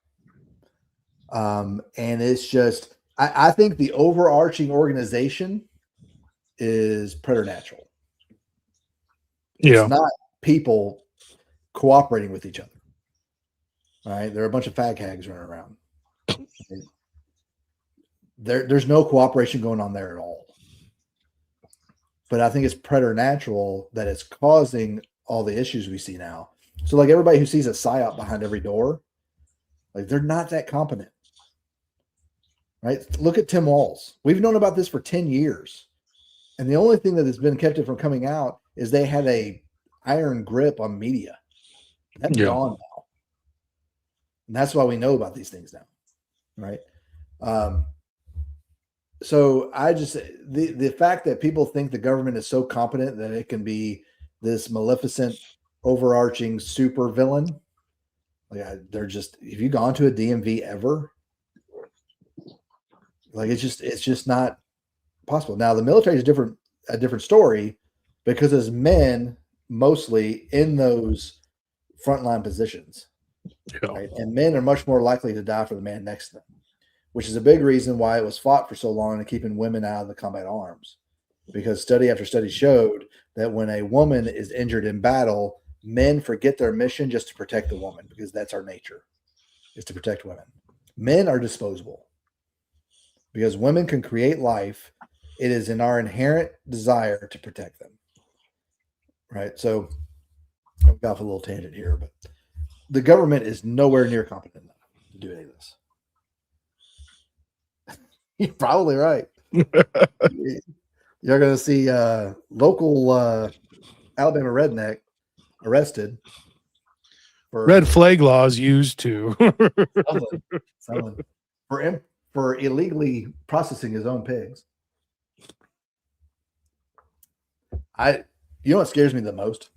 And it's just I think the overarching organization is preternatural. Yeah. It's not people cooperating with each other. All right. There are a bunch of fag hags running around. There's no cooperation going on there at all. But I think it's preternatural that it's causing all the issues we see now. So, like everybody who sees a psyop behind every door, like they're not that competent. Right? Look at Tim Walz. We've known about this for 10 years. And the only thing that has been kept it from coming out is they had a iron grip on media. That's gone now. And that's why we know about these things now. Right? So I just the fact that people think the government is so competent that it can be this maleficent, overarching super villain, like they're just. If you gone to a DMV ever, like it's just not possible. Now the military is a different story because as men, mostly in those frontline positions, right? And men are much more likely to die for the man next to them, which is a big reason why it was fought for so long and keeping women out of the combat arms. Because study after study showed that when a woman is injured in battle, men forget their mission just to protect the woman, because that's our nature, is to protect women. Men are disposable because women can create life. It is in our inherent desire to protect them. Right. So I've got off a little tangent here, but the government is nowhere near competent enough to do any of this. You're probably right. You're going to see local Alabama redneck arrested for Red flag laws used to something for illegally processing his own pigs. You know what scares me the most,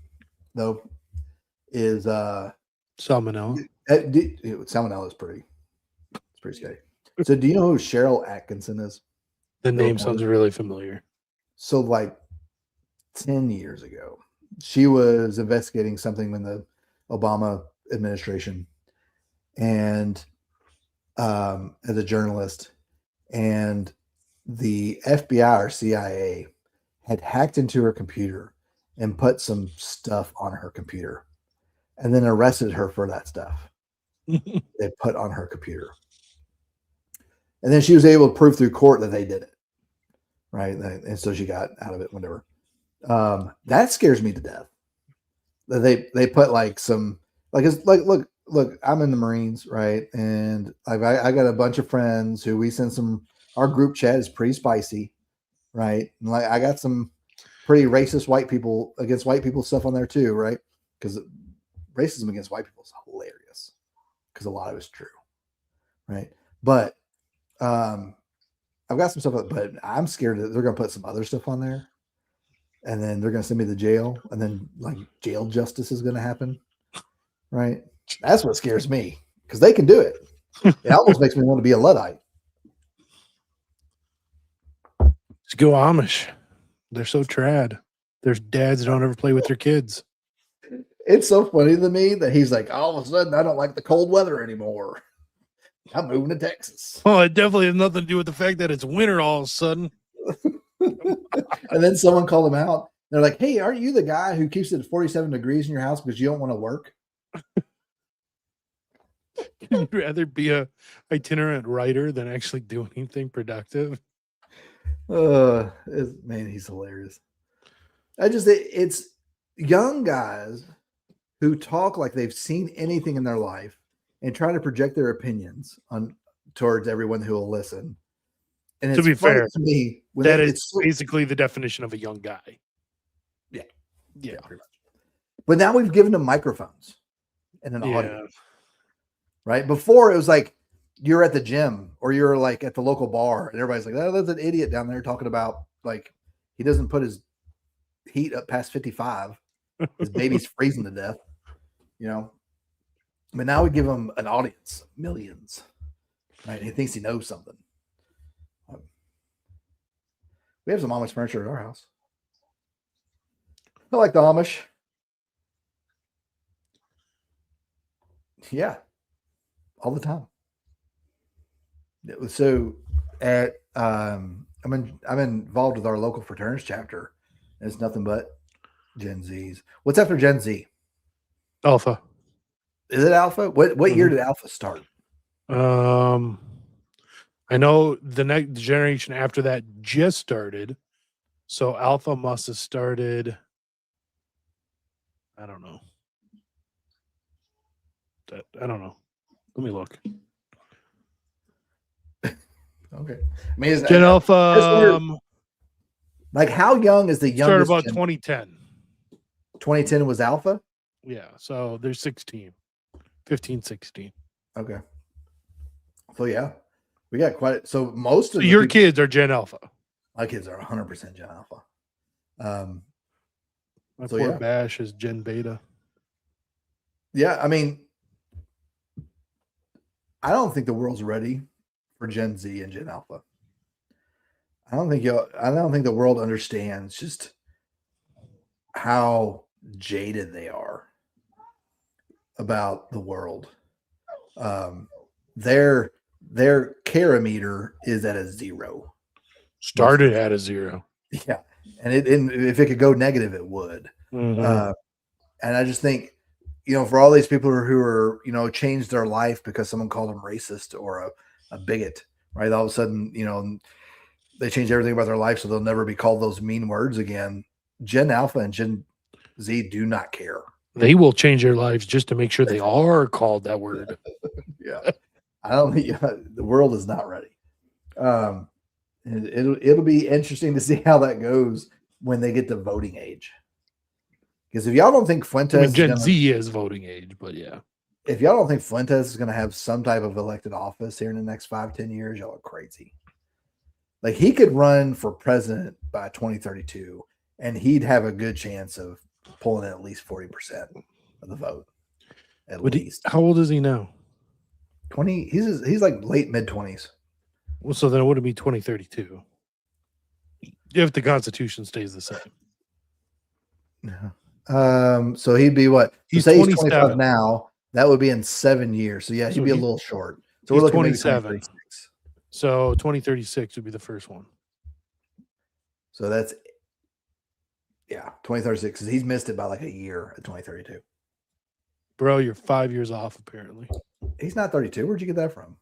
though, is salmonella. Salmonella is pretty scary. So do you know who Cheryl Atkinson is? The name sounds really familiar. So like 10 years ago, she was investigating something in the Obama administration and as a journalist, and the FBI or CIA had hacked into her computer and put some stuff on her computer and then arrested her for that stuff they put on her computer. And then she was able to prove through court that they did it. Right. And so she got out of it, whatever. That scares me to death. That they put like some, like, it's like, look, I'm in the Marines, right? And I got a bunch of friends who we send our group chat is pretty spicy, right? And like I got some pretty racist white people against white people stuff on there too, right? Because racism against white people is hilarious because a lot of it's true, right? But I've got some stuff, but I'm scared that they're going to put some other stuff on there, and then they're going to send me to jail, and then like jail justice is going to happen, right? That's what scares me because they can do it. It almost makes me want to be a Luddite. Just go Amish. They're so trad. There's dads that don't ever play with their kids. It's so funny to me that he's like, all of a sudden, I don't like the cold weather anymore. I'm moving to Texas. Well, it definitely has nothing to do with the fact that it's winter all of a sudden. And then someone called him out. They're like, hey, aren't you the guy who keeps it at 47 degrees in your house because you don't want to work? You'd rather be a itinerant writer than actually do anything productive. Man, he's hilarious. It's young guys who talk like they've seen anything in their life and try to project their opinions towards everyone who will listen. And to be fair, to me, that is basically the definition of a young guy. Yeah, pretty much. But now we've given them microphones and an audience, right? Before it was like you're at the gym or you're like at the local bar, and everybody's like, "Oh, there's an idiot down there talking about like he doesn't put his heat up past 55. His baby's freezing to death," you know. But now we give him an audience, millions, right? He thinks he knows something. We have some Amish furniture at our house. I like the Amish. Yeah, all the time. So at I'm involved with our local fraternities chapter. And it's nothing but Gen Zs. What's after Gen Z? Alpha. Is it Alpha? What year did Alpha start? I know the next generation after that just started. So Alpha must have started. I don't know. I don't know. Let me look. Okay. I mean, Gen Alpha like how young is the started youngest? about Gen- 2010. 2010 was Alpha? Yeah. So there's 16, 15, 16. Okay. So yeah. We got quite so most So of the your people- kids are Gen Alpha. my kids are 100% Gen Alpha. My So, poor yeah. Bash is Gen Beta. Yeah, I mean, I don't think the world's ready for Gen Z and Gen Alpha. I don't think the world understands just how jaded they are about the world. Their care meter is at a 0. Started at a 0. Yeah, and if it could go negative, it would. Mhm. And I just think, for all these people who are, changed their life because someone called them racist or a bigot, right? All of a sudden, they change everything about their life so they'll never be called those mean words again. Gen Alpha and Gen Z do not care. They will change their lives just to make sure they are called that word. Yeah, I don't think the world is not ready. It'll be interesting to see how that goes when they get to voting age. Because if y'all don't think Fuentes, Gen Z is voting age, but yeah. If y'all don't think Fuentes is going to have some type of elected office here in the next 5-10 years, y'all are crazy. Like he could run for president by 2032, and he'd have a good chance of pulling in at least 40% of the vote. At least. How old is he now? 20. He's like late mid-20s. Well, so then it would be 2032. If the Constitution stays the same. So he'd be what? He's say 27 he's 25 now. That would be in 7 years. So yeah, he'd be a little short. So we're looking at 27. So 2036 would be the first one. So that's 2036. He's missed it by like a year at 2032. Bro, you're 5 years off apparently. He's not 32. Where'd you get that from?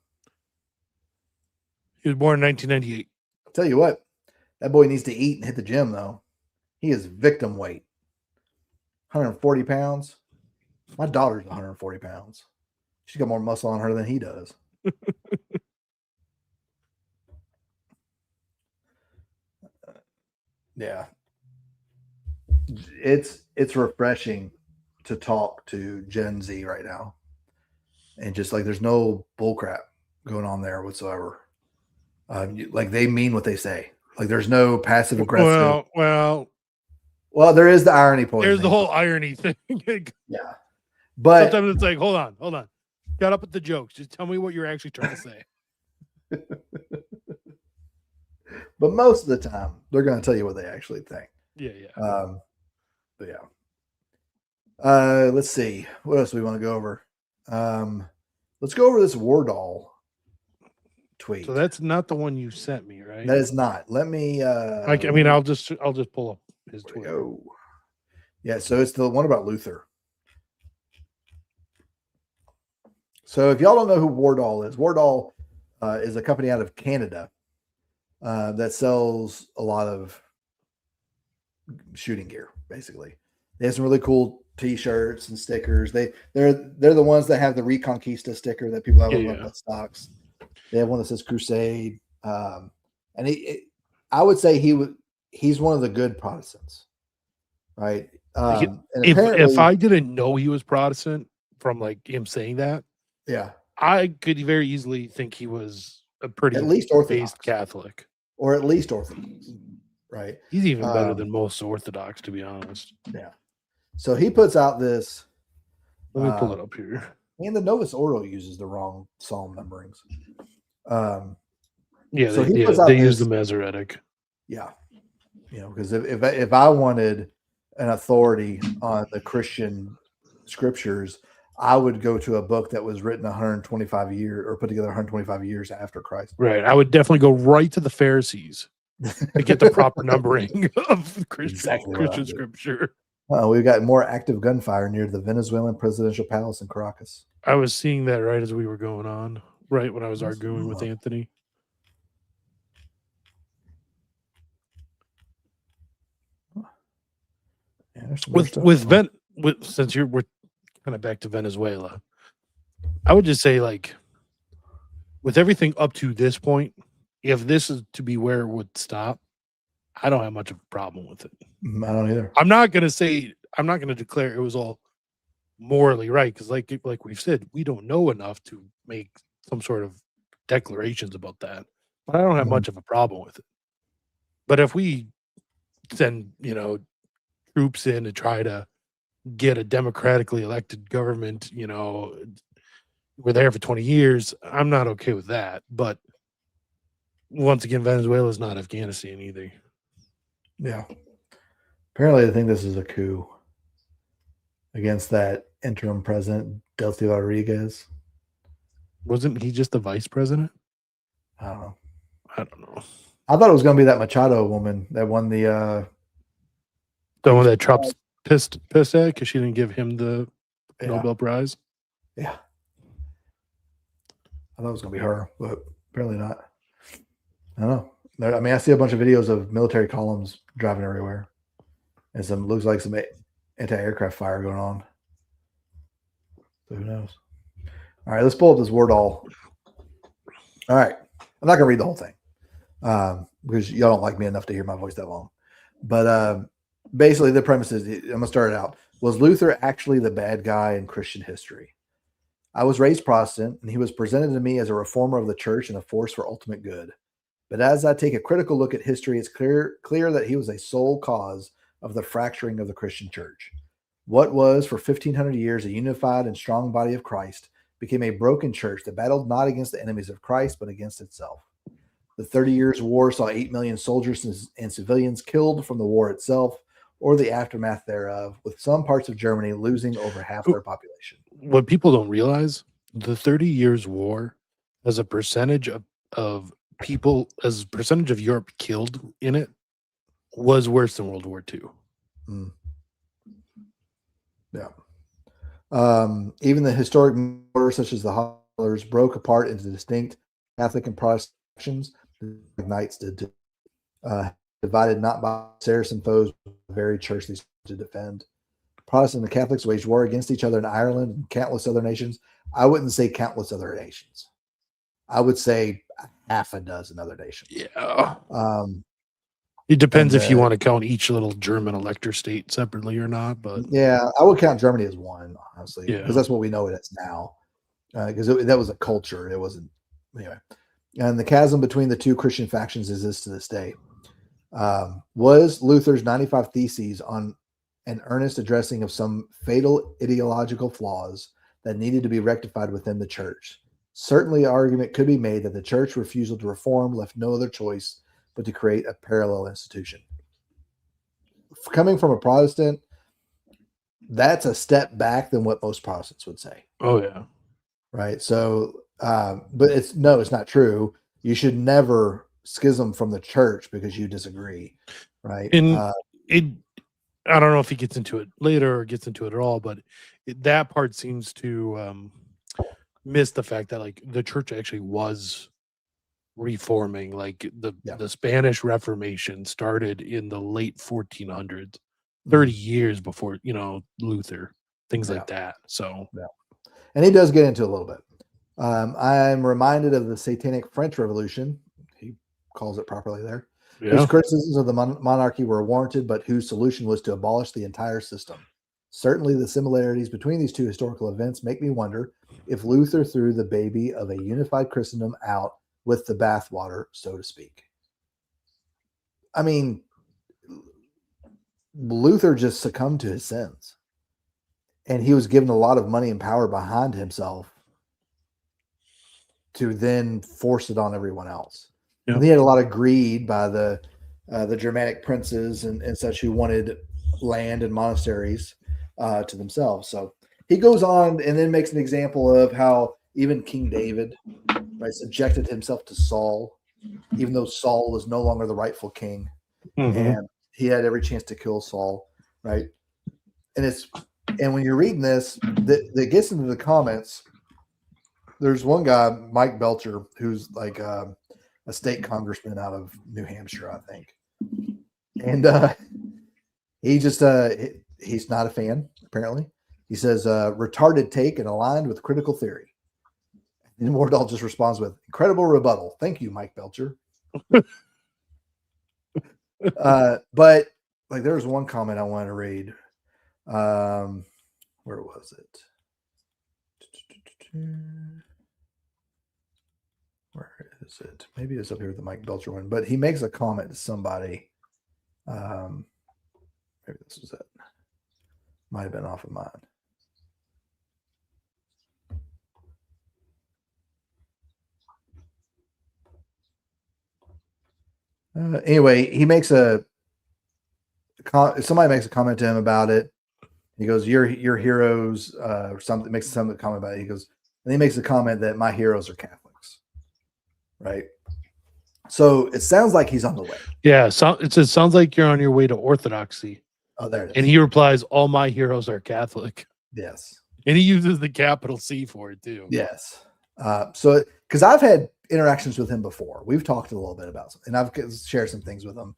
He was born in 1998. I'll tell you what, that boy needs to eat and hit the gym though. He is victim weight. 140 pounds. My daughter's 140 pounds. She's got more muscle on her than he does. Yeah. It's refreshing to talk to Gen Z right now. And just like there's no bullcrap going on there whatsoever. Like they mean what they say. Like there's no passive aggressive. Well, there is the irony point. There's the whole irony thing. Yeah. But sometimes it's like, hold on. Got up with the jokes. Just tell me what you're actually trying to say. But most of the time, they're going to tell you what they actually think. Yeah. But yeah. Let's see. What else do we want to go over? Let's go over this Wardall tweet. So that's not the one you sent me, right? That is not. Let me. I mean, I'll just pull up his tweet. Yeah. So it's the one about Luther. So if y'all don't know who Wardall is a company out of Canada that sells a lot of shooting gear. Basically, they have some really cool T-shirts and stickers. They're the ones that have the Reconquista sticker that people have on website stocks. They have one that says Crusade, and I would say he's one of the good Protestants, right? If I didn't know he was Protestant from like him saying that, yeah, I could very easily think he was a pretty at least Orthodox Catholic, or at least Orthodox, right? He's even better than most Orthodox, to be honest. Yeah. So he puts out this. Let me pull it up here. And the Novus Ordo uses the wrong psalm numberings. Yeah, so they use the Masoretic. Yeah, because if I wanted an authority on the Christian scriptures, I would go to a book that was written 125 years or put together 125 years after Christ. Right. I would definitely go right to the Pharisees to get the proper numbering of Christian, Exactly what I Christian did. scripture. We've got more active gunfire near the Venezuelan presidential palace in Caracas. I was seeing that right as we were going on, right when I was That's arguing with wild. Anthony. Yeah, there's some more With stuff with going on. since we're kind of back to Venezuela, I would just say, like, with everything up to this point, if this is to be where it would stop, I don't have much of a problem with it. I don't either. I'm not gonna declare it was all morally right, because like we've said, we don't know enough to make some sort of declarations about that. But I don't have Mhm. much of a problem with it. But if we send, troops in to try to get a democratically elected government, we're there for 20 years, I'm not okay with that. But once again, Venezuela is not Afghanistan either. Yeah. Apparently, they think this is a coup against that interim president, Delcy Rodriguez. Wasn't he just the vice president? I don't know. I don't know. I thought it was going to be that Machado woman that won the. The one that Trump's pissed at because she didn't give him the Yeah. Nobel Prize. Yeah. I thought it was going to be her, but apparently not. I don't know. I mean, I see a bunch of videos of military columns driving everywhere, and looks like some anti-aircraft fire going on. So who knows? All right, let's pull up this Word all. All right, I'm not going to read the whole thing because y'all don't like me enough to hear my voice that long. But basically, the premise is, I'm going to start it out. Was Luther actually the bad guy in Christian history? I was raised Protestant, and he was presented to me as a reformer of the church and a force for ultimate good. But as I take a critical look at history, it's clear that he was a sole cause of the fracturing of the Christian church. What was for 1,500 years a unified and strong body of Christ became a broken church that battled not against the enemies of Christ, but against itself. The 30 Years' War saw 8 million soldiers and civilians killed from the war itself or the aftermath thereof, with some parts of Germany losing over half their population. What people don't realize, the 30 Years' War, as a percentage of people, as a percentage of Europe killed in it, was worse than World War II. Mm. Yeah. Even the historic orders, such as the Hollers, broke apart into distinct Catholic and Protestant factions. The Knights did too. Divided not by Saracen foes, but the very church they sought to defend. Protestants and the Catholics waged war against each other in Ireland and countless other nations. I wouldn't say countless other nations. I would say half a dozen other nations. Yeah. Um, It depends and, if you want to count each little German elector state separately or not. But yeah, I would count Germany as one, honestly, Yeah. because that's what we know it as now. Because that was a culture. It wasn't, anyway. And the chasm between the two Christian factions exists to this day. Was Luther's 95 Theses on an earnest addressing of some fatal ideological flaws that needed to be rectified within the church? Certainly, an argument could be made that the church refusal to reform left no other choice but to create a parallel institution. Coming from a Protestant, that's a step back than what most Protestants would say. oh yeah, Right. So, but it's not true. You should never schism from the church because you disagree. Right. and I don't know if he gets into it later or gets into it at all, but that part seems to miss the fact that, like, the church actually was reforming. Like the Spanish Reformation started in the late 1400s, 30 years before Luther, things like that. So and he does get into a little bit. I'm reminded of the Satanic French Revolution. He calls it properly there. Whose criticisms of the monarchy were warranted, but whose solution was to abolish the entire system. Certainly, the similarities between these two historical events make me wonder if Luther threw the baby of a unified Christendom out with the bathwater, so to speak. I mean, Luther just succumbed to his sins, and he was given a lot of money and power behind himself to then force it on everyone else. Yeah. And he had a lot of greed by the Germanic princes and such who wanted land and monasteries to themselves. So he goes on and then makes an example of how even King David, right, subjected himself to Saul, even though Saul was no longer the rightful king, and he had every chance to kill Saul, right? And when you're reading this, that gets into the comments. There's one guy, Mike Belcher, who's like a state congressman out of New Hampshire, I think, and he just he's not a fan apparently. He says retarded take and aligned with critical theory. And Wardall just responds with incredible rebuttal. Thank you, Mike Belcher. But like there's one comment I want to read. Where was it? Where is it? Maybe it's up here with the Mike Belcher one, but he makes a comment to somebody. Maybe this is it. Might have been off of mine. Anyway, he makes somebody makes a comment to him about it. He goes, "Your heroes," or something. Makes some comment about it. He goes, and he makes a comment that my heroes are Catholics, right? So it sounds like he's on the way. Yeah, so it says sounds like you're on your way to orthodoxy. Oh, there it is. And he replies, "All my heroes are Catholic." Yes. And he uses the capital C for it too. Yes. So because I've had interactions with him before, we've talked a little bit about something, and I've shared some things with him.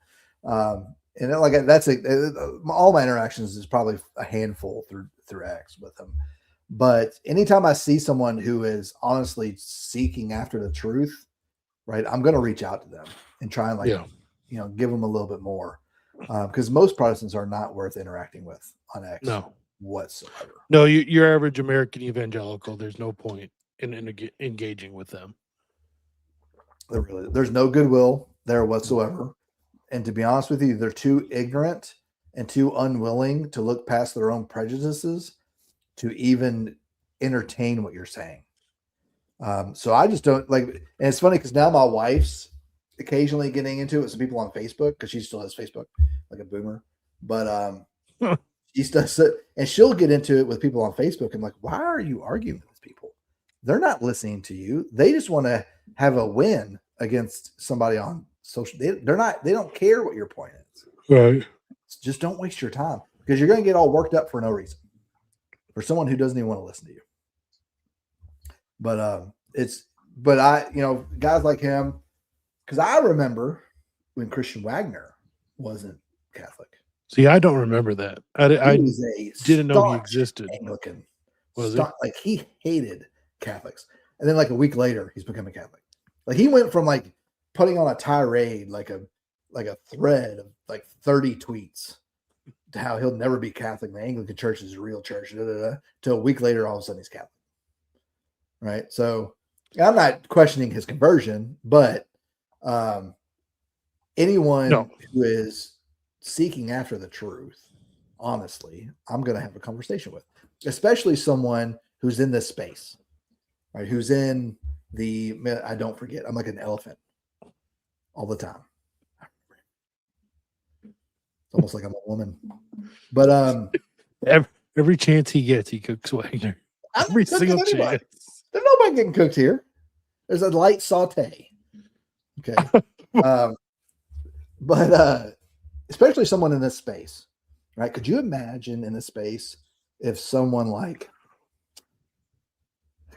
And that's all my interactions is probably a handful through X with him. But anytime I see someone who is honestly seeking after the truth, right, I'm going to reach out to them and try and give them a little bit more, because most Protestants are not worth interacting with on X whatsoever. No, your average American evangelical, there's no point in engaging with them. There's no goodwill there whatsoever. And to be honest with you, they're too ignorant and too unwilling to look past their own prejudices to even entertain what you're saying. So I just don't like, and it's funny because now my wife's occasionally getting into it with some people on Facebook because she still has Facebook like a boomer, but she does it, and she'll get into it with people on Facebook. I'm like, why are you arguing with these people? They're not listening to you. They just want to have a win against somebody on social. They don't care what your point is. Right. Just don't waste your time because you're going to get all worked up for no reason for someone who doesn't even want to listen to you. But guys like him, because I remember when Christian Wagner wasn't Catholic. See, I don't remember that. I didn't know he existed. Anglican. Like he hated Catholics. And then like a week later, he's become a Catholic. Like he went from like putting on a tirade, like a thread of like 30 tweets to how he'll never be Catholic. The Anglican Church is a real church. To a week later, all of a sudden he's Catholic. Right. So I'm not questioning his conversion, but anyone who is seeking after the truth, honestly, I'm going to have a conversation with, especially someone who's in this space, right? Who's in I don't forget. I'm like an elephant all the time. It's almost like I'm a woman, but every chance he gets, he cooks Wagner. Every single chance. There's nobody getting cooked here. There's a light saute. Okay. But especially someone in this space, right? Could you imagine in this space if someone like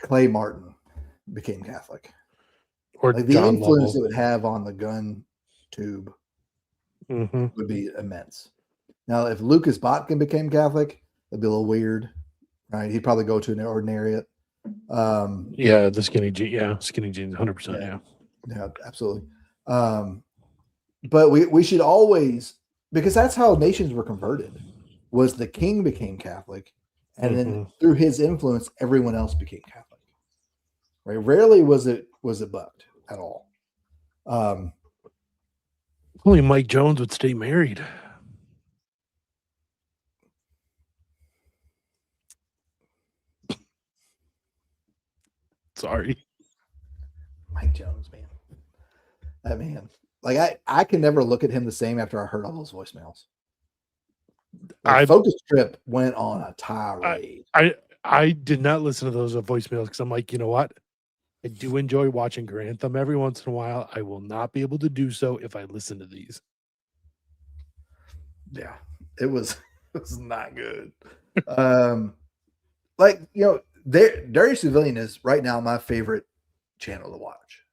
Clay Martin became Catholic? Or like the John influence Lovell. it would have on the gun tube would be immense. Now, if Lucas Botkin became Catholic, that'd be a little weird, right? He'd probably go to an ordinariate. The skinny jeans, 100%. Yeah, absolutely. But we should always, because that's how nations were converted, was the king became Catholic, and then through his influence, everyone else became Catholic. Right? Rarely was it bucked at all. Only Mike Jones would stay married. Sorry. Mike Jones, man. That man. Like I can never look at him the same after I heard all those voicemails. Focus Trip went on a tirade. I did not listen to those voicemails because I'm like, you know what? I do enjoy watching Grantham every once in a while. I will not be able to do so if I listen to these. Yeah, it was it was not good. Like Dirty Civilian is right now my favorite channel to watch.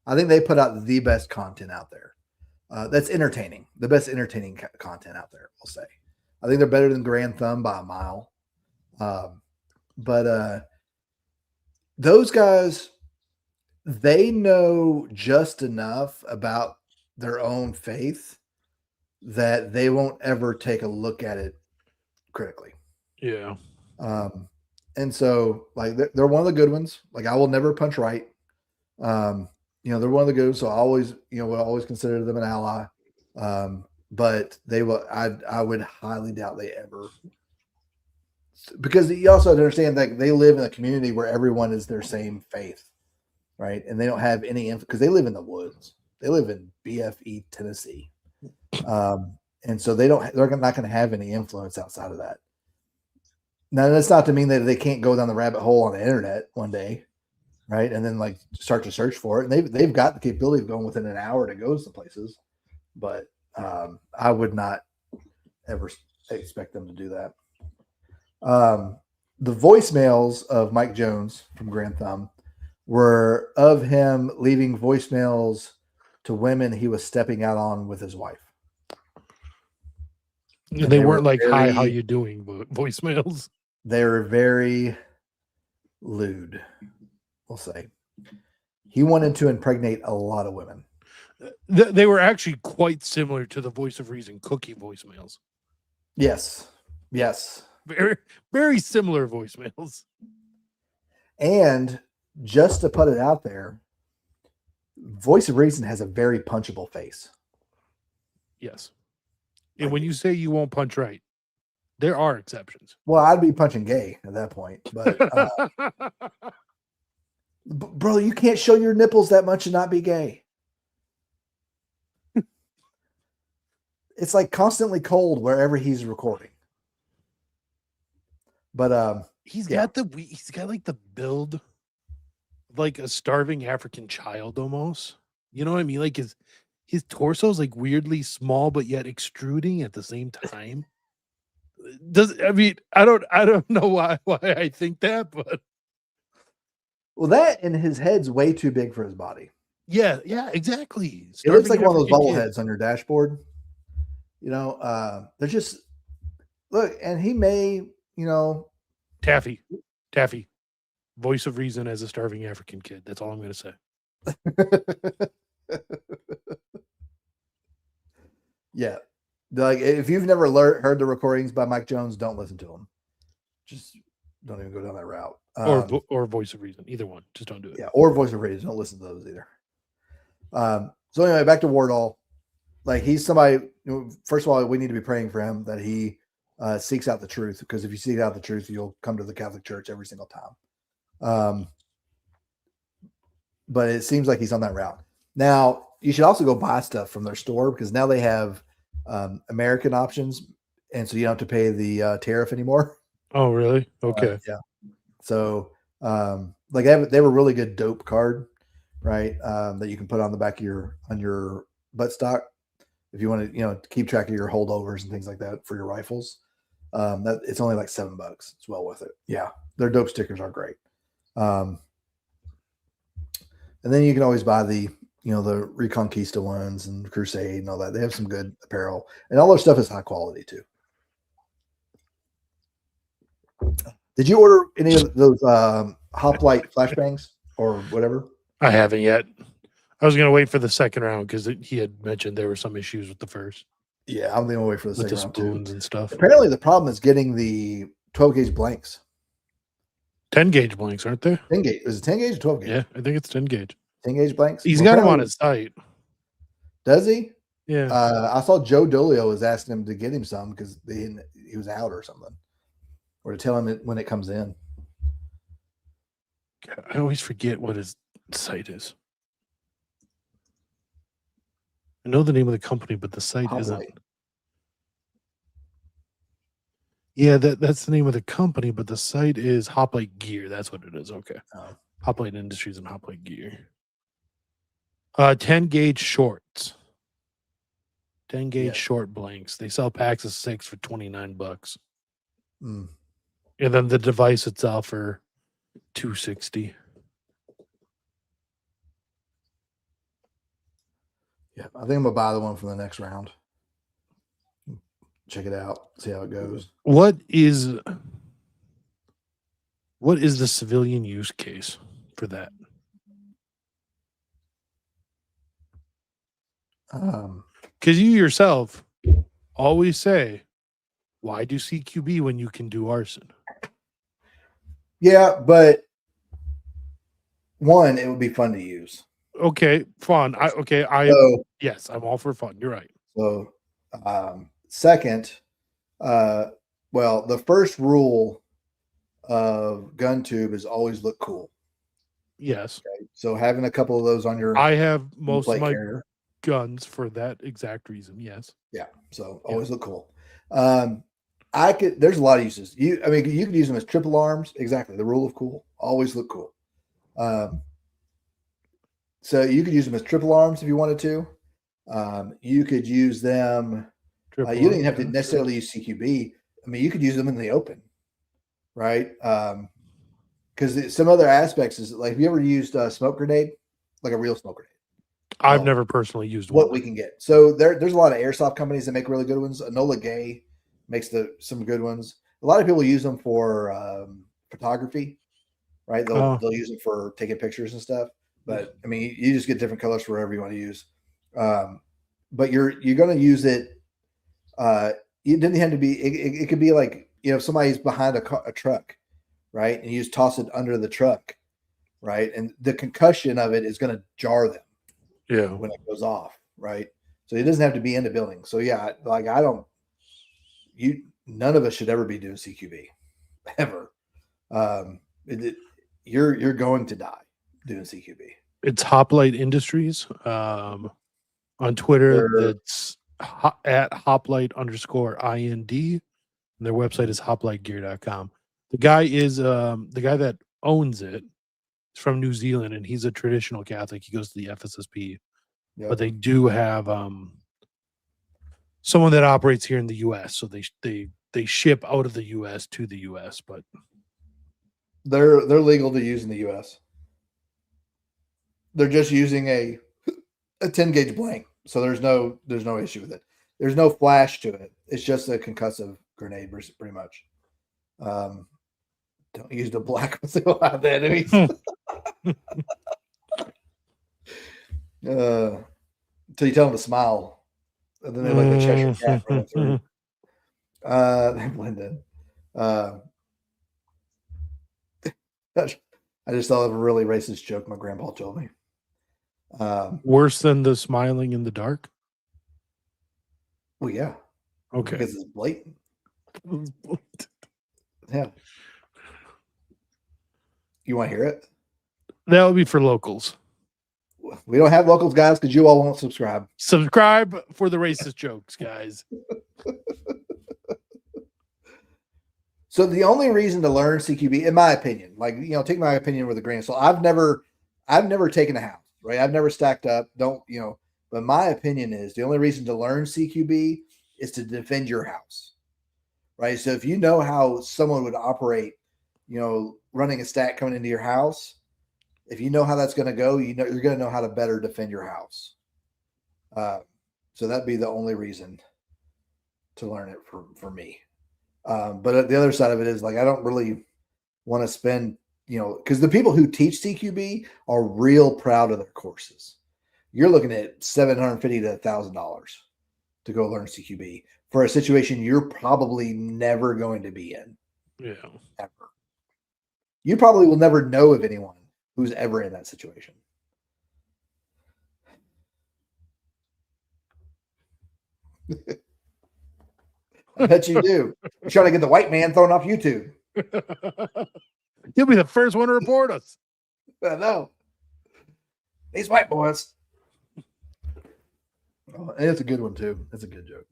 I think they put out the best content out there. That's entertaining, the best entertaining content out there. We'll say. I think they're better than Grand Thumb by a mile. But those guys, they know just enough about their own faith that they won't ever take a look at it critically. Yeah. And so like they're one of the good ones. Like I will never punch right. They're one of the good ones. So I always, will always consider them an ally. But they will, I would highly doubt they ever, because you also have to understand that they live in a community where everyone is their same faith. Right. And they don't have any, because they live in the woods. They live in BFE, Tennessee. And so they're not going to have any influence outside of that. Now, that's not to mean that they can't go down the rabbit hole on the internet one day, right? And then like start to search for it. And they've got the capability of going within an hour to go to some places, but I would not ever expect them to do that. The voicemails of Mike Jones from Grand Thumb were of him leaving voicemails to women he was stepping out on with his wife. And they weren't like, hi, how you doing? Voicemails. They were very lewd, we'll say. He wanted to impregnate a lot of women. They were actually quite similar to the Voice of Reason cookie voicemails. Yes. Very, very similar voicemails. And just to put it out there, Voice of Reason has a very punchable face. Yes. And when you say you won't punch right, there are exceptions. Well, I'd be punching gay at that point. But bro, you can't show your nipples that much and not be gay. It's like constantly cold wherever he's recording. But he's got like the build of like a starving African child almost. You know what I mean? Like his torso is like weirdly small but yet extruding at the same time. I don't know why I think that, but that and his head's way too big for his body. Yeah, exactly. It looks like one of those bobbleheads on your dashboard. They're just look, and he may, Taffy, Voice of Reason as a starving African kid. That's all I'm going to say. Yeah. Like if you've never heard the recordings by Mike Jones, don't listen to them. Just don't even go down that route. Or Voice of Reason, either one. Just don't do it. Yeah, or Voice of Reason. Don't listen to those either. So anyway, back to Wardall. Like he's somebody. First of all, we need to be praying for him that he seeks out the truth, because if you seek out the truth, you'll come to the Catholic Church every single time. But it seems like he's on that route. Now, you should also go buy stuff from their store, because now they have American options, and so you don't have to pay the tariff anymore. Oh, really? Okay. Yeah. So, like they have a really good dope card, right? That you can put on the back of your buttstock if you want to, keep track of your holdovers and things like that for your rifles. That it's only like $7. It's well worth it. Yeah, their dope stickers are great. And then you can always buy the Reconquista ones and Crusade and all that. They have some good apparel, and all their stuff is high quality too. Did you order any of those Hoplite flashbangs or whatever? I haven't yet. I was going to wait for the second round because he had mentioned there were some issues with the first. Yeah, I'm going to wait for the second round spoons and stuff. Apparently, the problem is getting the 12 gauge blanks. 10 gauge blanks, aren't there? 10 gauge. Is it 10 gauge or 12 gauge? Yeah, I think it's 10 gauge. 10 gauge blanks. He's got them on his site. Does he? Yeah. I saw Joe Dolio was asking him to get him some because he was out or something, or to tell him when it comes in. God, I always forget what his site is. I know the name of the company, but the site isn't. Yeah, that's the name of the company, but the site is Hoplite Gear. That's what it is. Okay. Oh, Hoplite Industries and Hoplite Gear. 10 gauge shorts. 10 gauge Yeah. short blanks. They sell packs of 6 for $29. mm. And then the device itself for $260. Yeah, I think I'm gonna buy the one from the next round. Check it out, see how it goes. What is the civilian use case for that? Because you yourself always say, why do CQB when you can do arson? Yeah, but one, it would be fun to use. Okay, fun. So, Yes, I'm all for fun. You're right. so second, well, the first rule of GunTube is always look cool. Yes. So having a couple of those on your I have most of plate my carrier, guns for that exact reason. Yes. yeah. So always look cool. There's a lot of uses. You could use them as triple arms. Exactly. The rule of cool. Always look cool. So you could use them as triple arms if you wanted to. You could use them. You don't even have to necessarily use CQB. I mean, you could use them in the open, right? Because some other aspects is like, have you ever used a smoke grenade, like a real smoke grenade? I've never personally used what one. we can get. So there's a lot of airsoft companies that make really good ones. Enola Gay makes some good ones. A lot of people use them for photography, right? They'll use them for taking pictures and stuff. But I mean, you just get different colors for whatever you want to use. But you're going to use it. It didn't have to be. It could be like, if somebody's behind a truck, right, and you just toss it under the truck, right, and the concussion of it is going to jar them. Yeah. When it goes off, right? So it doesn't have to be in the building. So yeah, like none of us should ever be doing CQB ever. You're going to die doing CQB. It's Hoplite Industries. On Twitter, that's at hoplite_IND. And their website is hoplitegear.com. The guy that owns it. He's from New Zealand, and he's a traditional Catholic. He goes to the FSSP, but they do have someone that operates here in the U.S. So they ship out of the U.S. to the U.S., but they're legal to use in the U.S. They're just using a 10 gauge blank, so there's no issue with it. There's no flash to it. It's just a concussive grenade, pretty much. Don't use the black ones. They will have the enemies. Until you tell them to smile, and then they like the Cheshire Cat running through. They blend in. I just thought of a really racist joke my grandpa told me. Worse than the smiling in the dark? Well, yeah. Okay. Because it's blatant. Yeah. You want to hear it? That would be for locals. We don't have locals, guys, because you all won't subscribe. Subscribe for the racist jokes, guys. So the only reason to learn CQB, in my opinion, like, take my opinion with a grain of salt. I've never taken a house, right? I've never stacked up. But my opinion is the only reason to learn CQB is to defend your house, right? So if you know how someone would operate, running a stack coming into your house, if you know how that's going to go, you're going to know how to better defend your house. So that'd be the only reason to learn it for me. But the other side of it is, like, I don't really want to spend, because the people who teach CQB are real proud of their courses. You're looking at $750 to $1,000 to go learn CQB for a situation you're probably never going to be in. Yeah. Ever. You probably will never know of anyone who's ever in that situation. I bet you do. You're trying to get the white man thrown off YouTube. You'll be the first one to report us. I know. These white boys. Oh, and it's a good one, too. That's a good joke.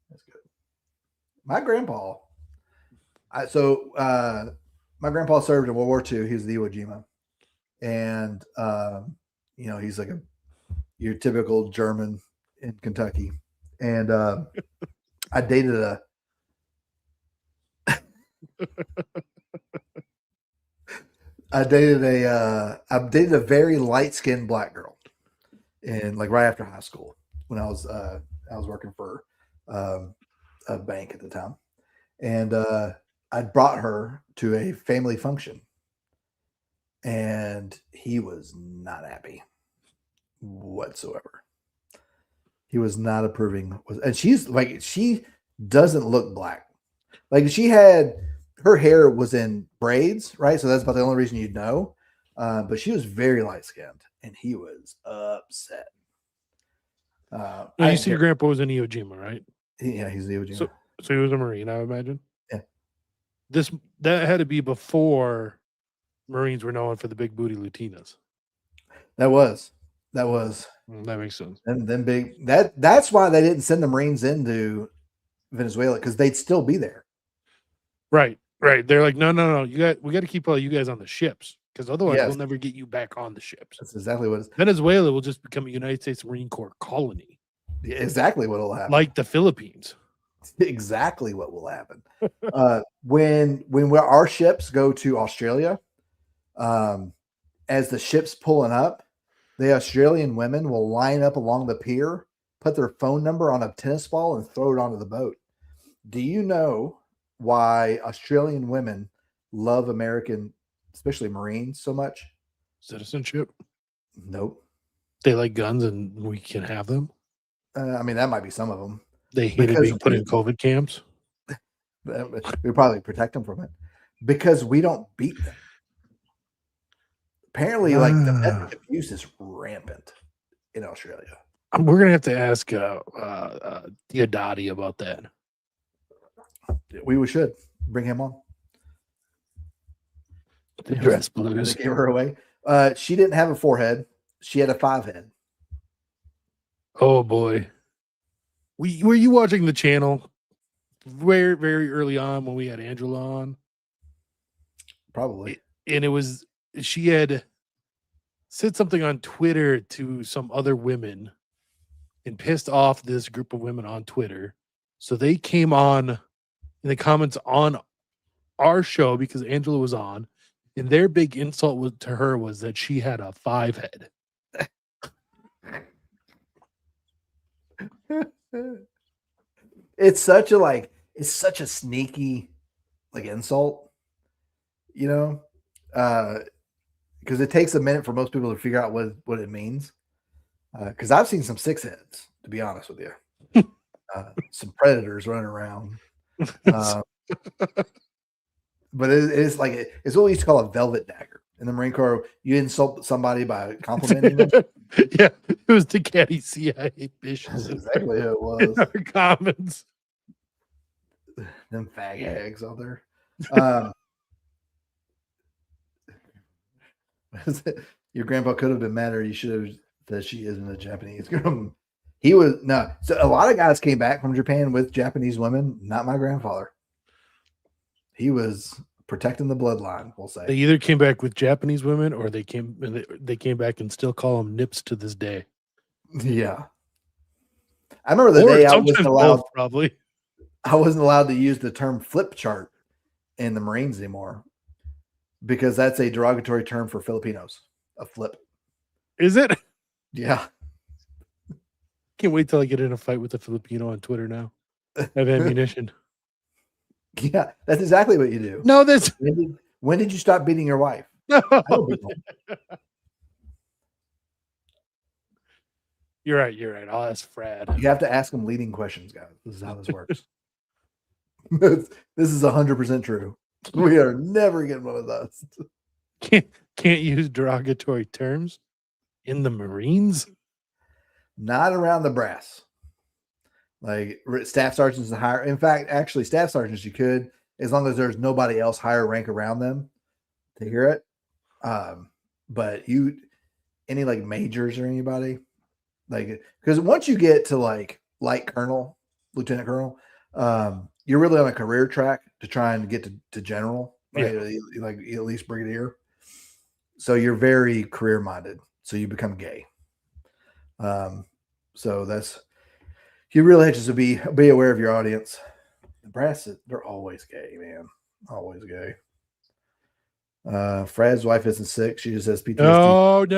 That's good. My grandpa. My grandpa served in World War II. He was the Iwo Jima, and he's like your typical German in Kentucky. And I dated I dated a very light skinned black girl, and like right after high school when I was working for a bank at the time, and I brought her to a family function, and he was not happy whatsoever. He was not approving, and she doesn't look black. Like her hair was in braids, right? So that's about the only reason you'd know. But she was very light skinned, and he was upset. Now, you see, your grandpa was in Iwo Jima, right? Yeah, he's the Iwo Jima. So he was a Marine, I would imagine. Yeah. That had to be before Marines were known for the big booty Latinas. That was. That makes sense. And then that's why they didn't send the Marines into Venezuela, because they'd still be there. Right. They're like, no. We got to keep all you guys on the ships, because otherwise we'll never get you back on the ships. That's exactly what it's. Venezuela will just become a United States Marine Corps colony. Yeah, exactly what will happen. Like the Philippines. Exactly what will happen. When our ships go to Australia, as the ship's pulling up, the Australian women will line up along the pier, put their phone number on a tennis ball, and throw it onto the boat. Do you know why Australian women love American, especially Marines, so much? Citizenship? Nope. They like guns and we can have them? I mean, that might be some of them. They hated being put in COVID camps? We probably protect them from it. Because we don't beat them. Apparently, like domestic abuse is rampant in Australia. We're gonna have to ask Diodati about that. We should bring him on. The dress blues. They gave her away. She didn't have a 4-head. She had a 5-head. Oh boy. Were you watching the channel very, very early on when we had Angela on? Probably. And she had said something on Twitter to some other women and pissed off this group of women on Twitter. So they came on in the comments on our show because Angela was on, and their big insult to her was that she had a 5-head. It's such a sneaky insult, because it takes a minute for most people to figure out what it means. Because I've seen some 6-heads, to be honest with you, some predators running around. But it's what we used to call a velvet dagger in the Marine Corps. You insult somebody by complimenting them. Yeah, it was the catty CIA bishops. That's exactly who it was. In our comments. Them fag hags out there. Your grandpa could have been madder. You should have that she isn't a Japanese girl. He was no. So a lot of guys came back from Japan with Japanese women. Not my grandfather. He was protecting the bloodline. We'll say they either came back with Japanese women, or they came back and still call them nips to this day. Yeah, I remember the day I wasn't allowed. Probably, I wasn't allowed to use the term flip chart in the Marines anymore because that's a derogatory term for Filipinos. A flip. Is it? Yeah. Can't wait till I get in a fight with a Filipino on Twitter now. I have ammunition. Yeah, that's exactly what you do. No, that's when did you stop beating your wife? No. You're right. I'll ask Frad. You have to ask him leading questions, guys. This is how this works. This is 100% true. We are never getting one of those. Can't use derogatory terms in the Marines. Not around the brass. Like staff sergeants and higher. In fact, actually, staff sergeants you could, as long as there's nobody else higher rank around them to hear it. But any majors or anybody, because once you get to light colonel, lieutenant colonel, you're really on a career track to try and get to general, right? Like at least brigadier. So you're very career minded. So you become gay. So that's you really have to be aware of your audience. The brass, they're always gay, man. Always gay. Frad's wife isn't sick. She just has PTSD.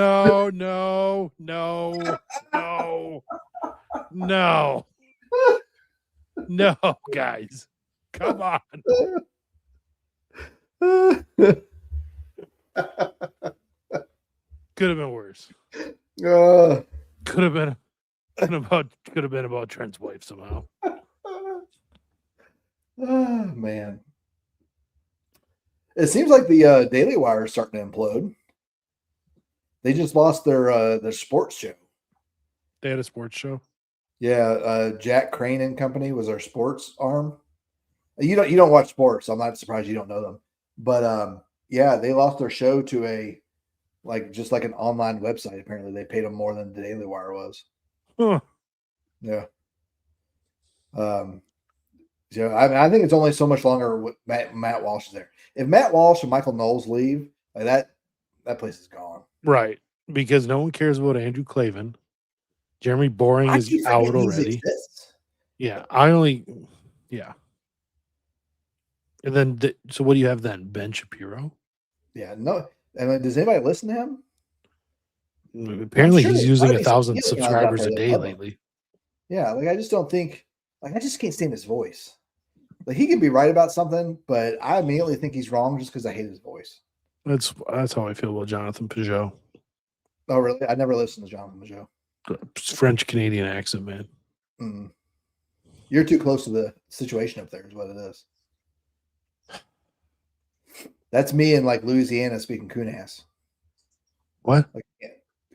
No, guys. Come on. Could have been worse. Could have been about Trent's wife somehow. Oh, man. It seems like the Daily Wire is starting to implode. They just lost their sports show. They had a sports show. Yeah, Jack Crane and Company was our sports arm. You don't watch sports, so I'm not surprised you don't know them. But yeah, they lost their show to just like an online website. Apparently, they paid them more than the Daily Wire was. Huh. Yeah. So I think it's only so much longer with Matt Walsh is there. If Matt Walsh and Michael Knowles leave, like that place is gone. Right. Because no one cares about Andrew Clavin. Jeremy Boring is out already. Yeah. Yeah. And then, so what do you have then? Ben Shapiro? Yeah. No. I mean, does anybody listen to him? Apparently, he's using 1,000 subscribers a day lately. Yeah. Like, I just don't think, I just can't stand his voice. Like, he can be right about something, but I immediately think he's wrong just because I hate his voice. That's how I feel about Jonathan Peugeot. Oh, really? I never listened to Jonathan Peugeot. French Canadian accent, man. Mm. You're too close to the situation up there, is what it is. That's me in like Louisiana speaking Coonass. What? Like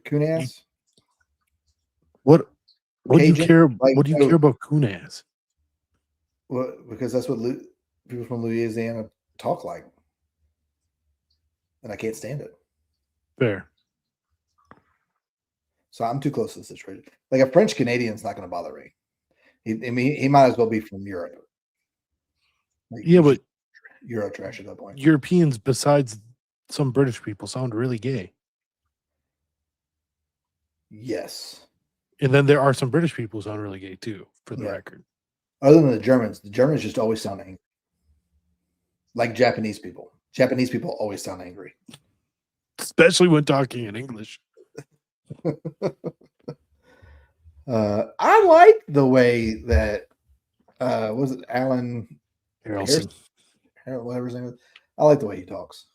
Coonass? What do you Cajun? care? Like, what do you care about Coonass? Well, because that's what people from Louisiana talk like, and I can't stand it. Fair. So I'm too close to the situation. Like a French Canadian's not going to bother me. He might as well be from Europe. Like, yeah, but Euro trash at that point. Europeans, besides some British people, sound really gay. Yes. And then there are some British people who sound really gay too, for the record. Other than the Germans just always sound angry. Like Japanese people. Japanese people always sound angry. Especially when talking in English. I like the way that was it Alan Harrelson, whatever his name is. I like the way he talks.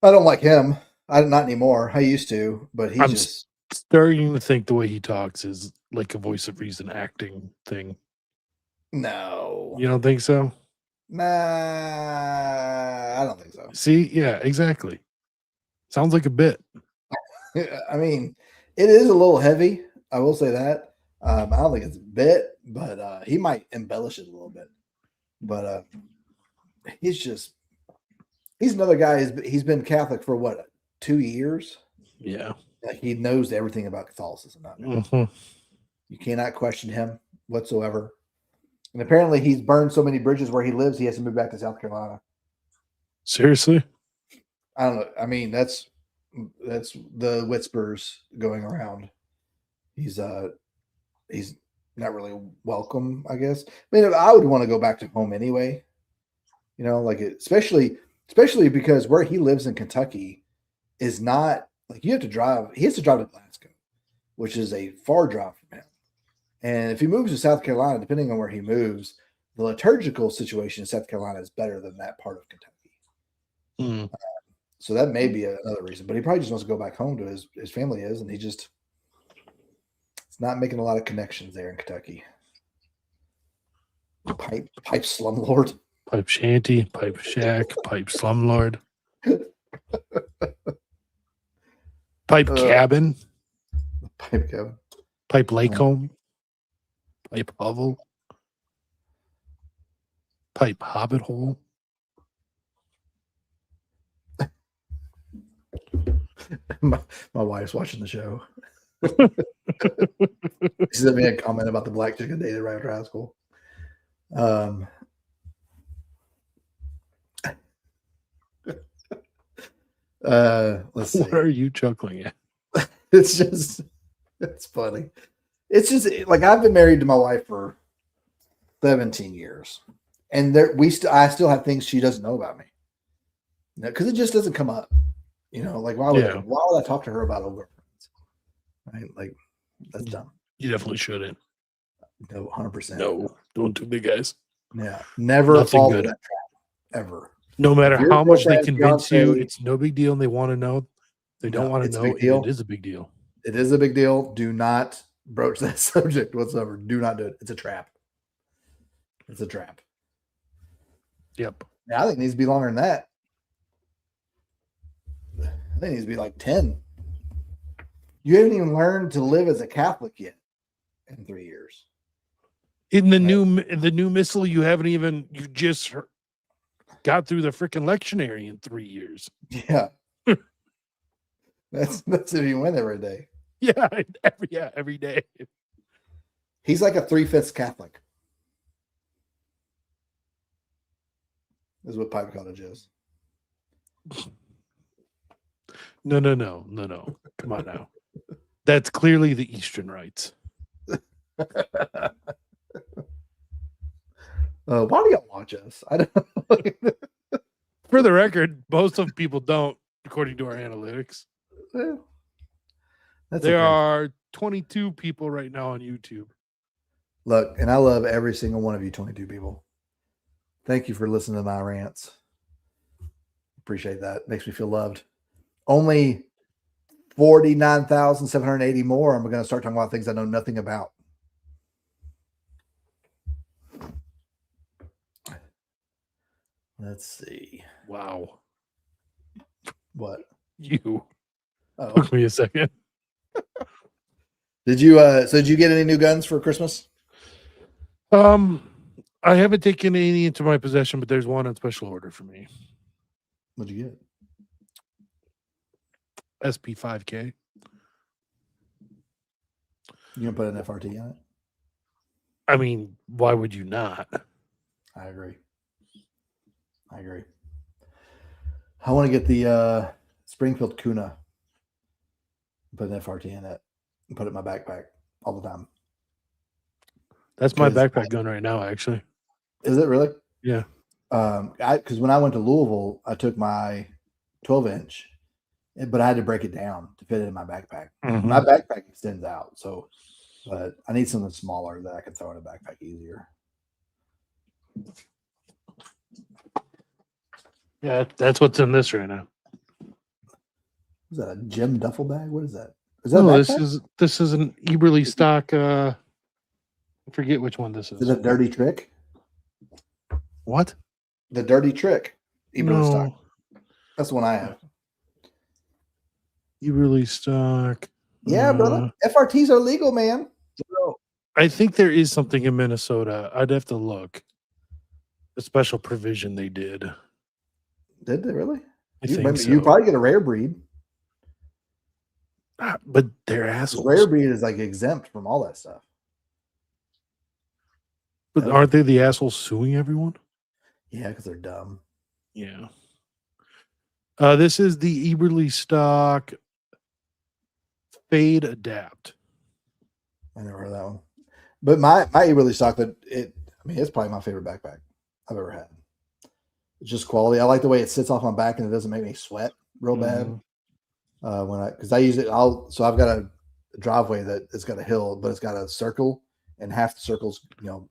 I don't like him. Not anymore. I used to, but I'm just starting to think the way he talks is like a voice of reason acting thing. No. You don't think so? Nah, I don't think so. See, yeah, exactly. Sounds like a bit. I mean, it is a little heavy. I will say that. I don't think it's a bit, but he might embellish it a little bit. But he's another guy. He's been Catholic for what, 2 years? Yeah. Like he knows everything about Catholicism. You cannot question him whatsoever. And apparently he's burned so many bridges where he lives, he has to move back to South Carolina. Seriously? I don't know. I mean, that's the whispers going around. He's not really welcome, I guess. I mean, I would want to go back to home anyway. You know, like especially because where he lives in Kentucky is not like you have to drive. He has to drive to Glasgow, which is a far drive from him. And if he moves to South Carolina, depending on where he moves, the liturgical situation in South Carolina is better than that part of Kentucky. So that may be another reason. But he probably just wants to go back home to his family is, and it's not making a lot of connections there in Kentucky. Pipe slumlord. Pipe shanty, pipe shack, pipe slumlord. Pipe cabin. Pipe cabin. Pipe lake home. Pipe hovel. Pipe hobbit hole. My wife's watching the show. She sent me a comment about the black chick I dated right after high school. Um, let's see. What are you chuckling at? It's just, it's funny. It's just like I've been married to my wife for 17 years, and I still have things she doesn't know about me. Because it just doesn't come up. Like why would I talk to her about old girlfriends? Right? Like that's dumb. You definitely shouldn't. No, 100%. No, don't do big guys. Yeah, never Nothing fall good. for that trap ever. No matter If your how much they girlfriend's convince you, fiance- it's no big deal, and they want to know. They don't No, want to it's a know, big deal. and it is a big deal. It is a big deal. Do not broach that subject whatsoever. Do not do it. It's a trap. It's a trap. Yep. Yeah, I think it needs to be longer than that. I think it needs to be like 10. You haven't even learned to live as a Catholic yet in 3 years. In the new missile, you just got through the freaking lectionary in 3 years. Yeah. That's if you win every day. Yeah, every day. He's like a 3/5 Catholic. Is what pipe cottage is. No. Come on now. That's clearly the Eastern rites. Why do y'all watch us? I don't know. For the record, most of people don't, according to our analytics. Well, There are 22 people right now on YouTube. Look, and I love every single one of you 22 people. Thank you for listening to my rants. Appreciate that. Makes me feel loved. Only 49,780 more. I'm going to start talking about things I know nothing about. Let's see. Wow. What? You. Oh. Took me a second. Did you did you get any new guns for Christmas? I haven't taken any into my possession, but there's one on special order for me. What'd you get? SP5K. You gonna put an FRT on it? I mean, why would you not? I agree. I want to get the Springfield Kuna. Put an FRT in it and put it in my backpack all the time. That's my backpack gun right now, actually. Is it really? Yeah. Because when I went to Louisville, I took my 12-inch, but I had to break it down to fit it in my backpack. Mm-hmm. My backpack extends out, but I need something smaller that I can throw in a backpack easier. Yeah, that's what's in this right now. Is that a Jim duffel bag? What is that? Is that No, a this backpack? is an Eberly stock. I forget which one this is. Is it a dirty trick? What? The dirty trick. Eberly stock. No. That's the one I have. Eberly stock. Yeah, brother. FRTs are legal, man. I think there is something in Minnesota. I'd have to look. A special provision they did. Did they really? I think Maybe so. you probably get a rare breed. But they're assholes. Rare breed is like exempt from all that stuff. But aren't they the assholes suing everyone? Yeah, because they're dumb. Yeah. This is the Eberly stock Fade Adapt. I never heard of that one. But my Eberly stock, it's probably my favorite backpack I've ever had. It's just quality. I like the way it sits off my back and it doesn't make me sweat real bad. Because I use it, so I've got a driveway that it's got a hill, but it's got a circle, and half the circle's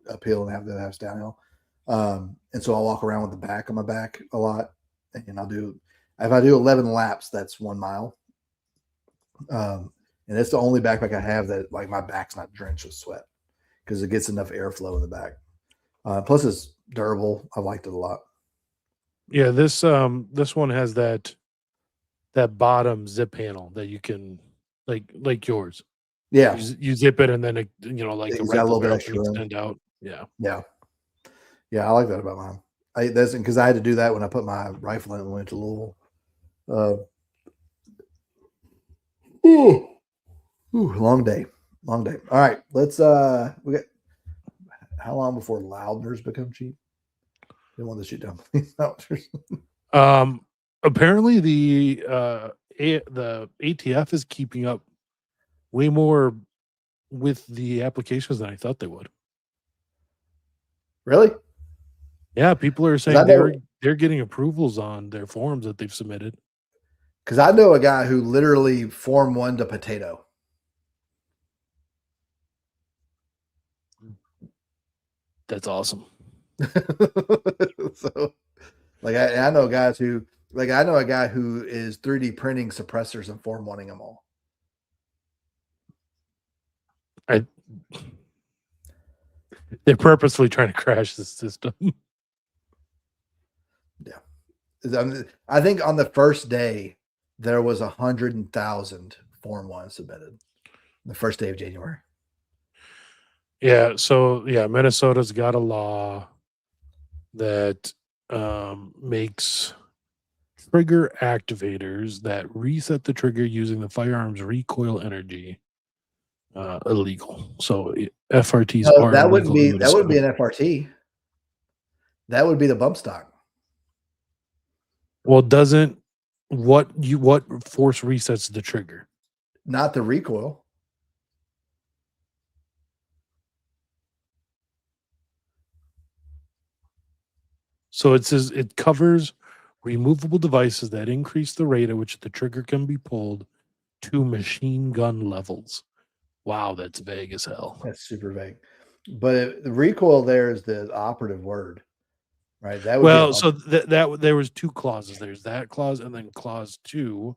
uphill and half the half's downhill. And so I'll walk around with the back on my back a lot, and if I do 11 laps, that's 1 mile. And it's the only backpack I have that like my back's not drenched with sweat because it gets enough airflow in the back. Plus, it's durable. I liked it a lot. Yeah, this one has that bottom zip panel that you can like yours. Yeah, you zip it and then it, like it's the got a little bit barrel extra can room. extend out. Yeah. I like that about mine. That's because I had to do that when I put my rifle in and went to Louisville. Long day. All right, let's we got how long before Loudners become cheap? They want to shoot down police officers. Apparently the ATF is keeping up way more with the applications than I thought they would. Really? Yeah, people are I saying know- they're getting approvals on their forms that they've submitted. Because I know a guy who literally Form 1 to potato. That's awesome. So, like, I know guys who, like, I know a guy who is 3D printing suppressors and Form 1ing them all. They're purposefully trying to crash the system. I think on the first day there was 100,000 Form 1 submitted. The first day of January. Yeah, so yeah, Minnesota's got a law that makes trigger activators that reset the trigger using the firearm's recoil energy illegal. So FRTs No, are that wouldn't illegal in be an Minnesota. FRT. That would be the bump stock. Well, doesn't what force resets the trigger? Not the recoil. So it says it covers removable devices that increase the rate at which the trigger can be pulled to machine gun levels. Wow, that's vague as hell. That's super vague. But the recoil there is the operative word, right? That would be a Well, bump. so that there was two clauses. There's that clause, and then clause 2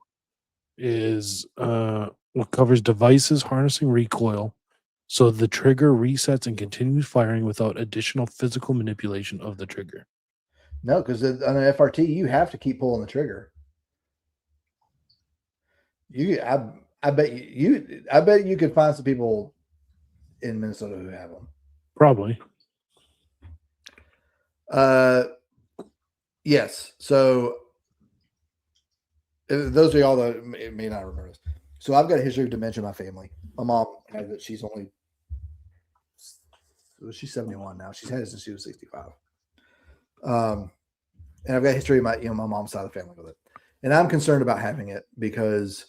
is what covers devices harnessing recoil, so the trigger resets and continues firing without additional physical manipulation of the trigger. No, because on an FRT you have to keep pulling the trigger. I bet you could find some people in Minnesota who have them. Probably. Yes. So those of y'all that may not remember this. So I've got a history of dementia in my family. My mom has it. She's 71 now. She's had it since she was 65. And I've got a history of my mom's side of the family with it. And I'm concerned about having it because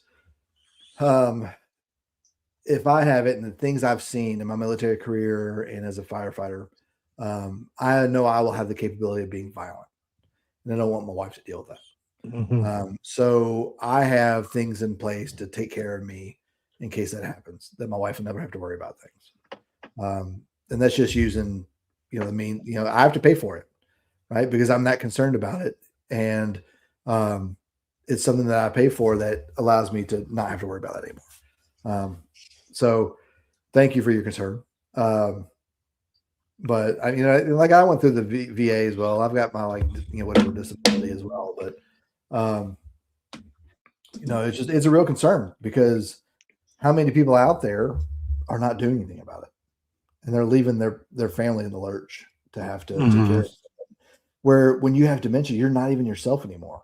if I have it and the things I've seen in my military career and as a firefighter, I know I will have the capability of being violent. And I don't want my wife to deal with that. Mhm. So I have things in place to take care of me in case that happens, that my wife will never have to worry about things. And that's just using, I have to pay for it, right? Because I'm that concerned about it. And it's something that I pay for that allows me to not have to worry about that anymore. So thank you for your concern. But I went through the VA as well. I've got my whatever disability as well, but it's a real concern because how many people out there are not doing anything about it, and they're leaving their family in the lurch to have to take care of it. Where when you have dementia, you're not even yourself anymore,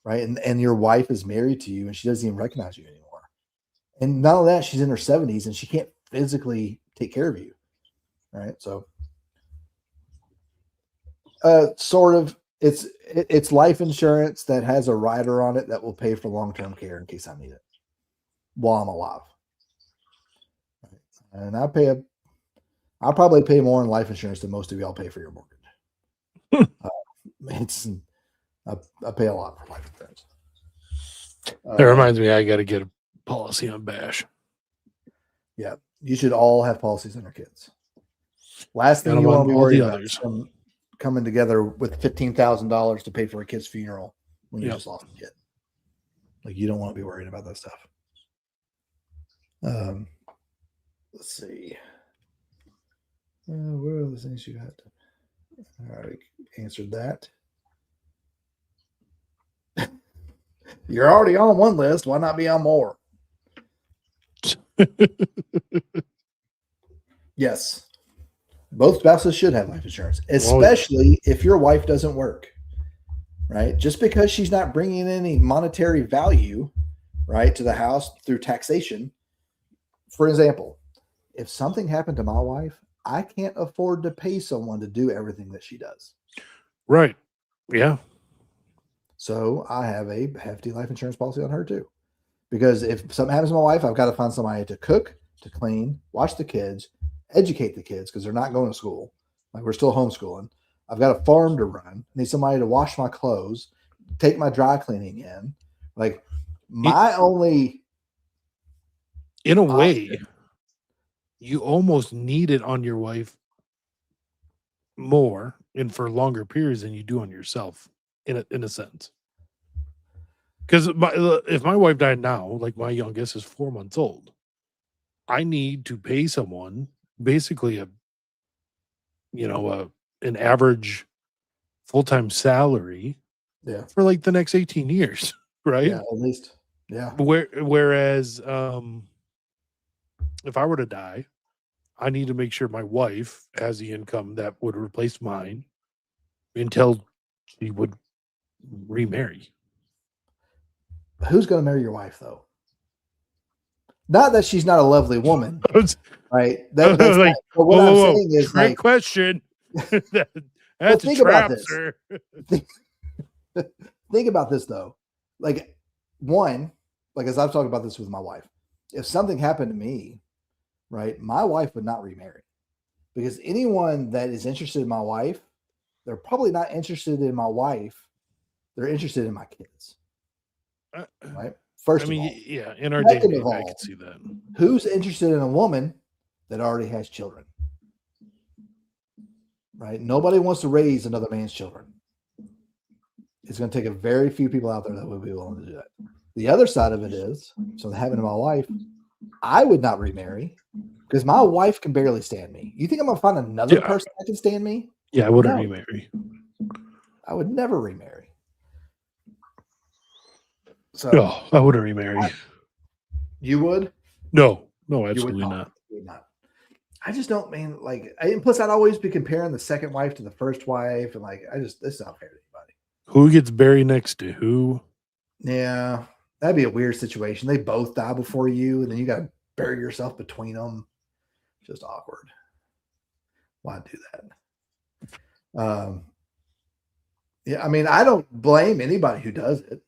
right? And your wife is married to you, and she doesn't even recognize you anymore. And not only that, she's in her 70s, and she can't physically take care of you, right? So, sort of. It's life insurance that has a rider on it that will pay for long-term care in case I need it while I'm alive. And I'll probably pay more in life insurance than most of y'all pay for your mortgage. I pay a lot for life insurance. That reminds me, I got to get a policy on Bash. Yeah, you should all have policies on your kids. Last thing Gotta you want love to be all worried the about others. is coming together with $15,000 to pay for a kid's funeral when you Yep. just lost a kid. Like, you don't want to be worried about that stuff. Let's see. Where are the things you had? All right, answered that. You're already on one list. Why not be on more? Yes. Both spouses should have life insurance, especially if your wife doesn't work, right? Just because she's not bringing in any monetary value, right, to the house through taxation. For example, if something happened to my wife, I can't afford to pay someone to do everything that she does. Right. Yeah. So I have a hefty life insurance policy on her too. Because if something happens to my wife, I've got to find somebody to cook, to clean, watch the kids, educate the kids because they're not going to school. Like we're still homeschooling. I've got a farm to run. I need somebody to wash my clothes, take my dry cleaning in. Like my only In a way, you almost need it on your wife more and for longer periods than you do on yourself in a sense. Because if my wife died now, like my youngest is 4 months old, I need to pay someone basically an average full-time salary yeah, for like the next 18 years, right? yeah, at least. Yeah. Whereas if I were to die, I need to make sure my wife has the income that would replace mine until she would remarry. Who's going to marry your wife though? Not that she's not a lovely woman, right? That's Like, not, but what I'm saying is trick like, question. That's think a about trap, this. sir. Think about this though. Like one, like as I've talked about this with my wife, if something happened to me, right, my wife would not remarry because anyone that is interested in my wife, they're probably not interested in my wife. They're interested in my kids, right? First I mean, of all, yeah, in our day and second age, of I all, could see that. who's interested in a woman that already has children? Right? Nobody wants to raise another man's children. It's going to take a very few people out there that would be willing to do that. The other side of it is, so having my wife, I would not remarry because my wife can barely stand me. You think I'm going to find another person that can stand me? Yeah, I wouldn't No. remarry. I would never remarry. So No, I wouldn't remarry. you would? No, You would absolutely not. You would not. I just don't mean like, and plus I'd always be comparing the second wife to the first wife, and like this is not fair to anybody. Who gets buried next to who? Yeah, that'd be a weird situation. They both die before you, and then you got to bury yourself between them. Just awkward. Why do that? Yeah, I mean, I don't blame anybody who does it.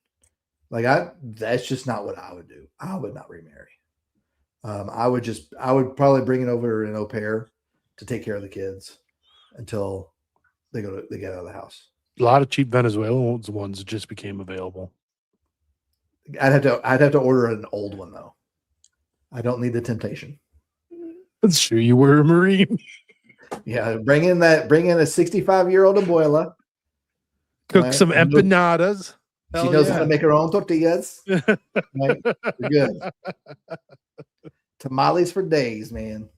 Like that's just not what I would do. I would not remarry. I would probably bring it over an au pair to take care of the kids until they get out of the house. A lot of cheap Venezuelan ones just became available. I'd have to order an old one though. I don't need the temptation. That's true. You were a Marine. Yeah, bring in a 65-year-old abuela. Cook some empanadas. She knows how to make her own tortillas. Right? We're good. Tamales for days, man.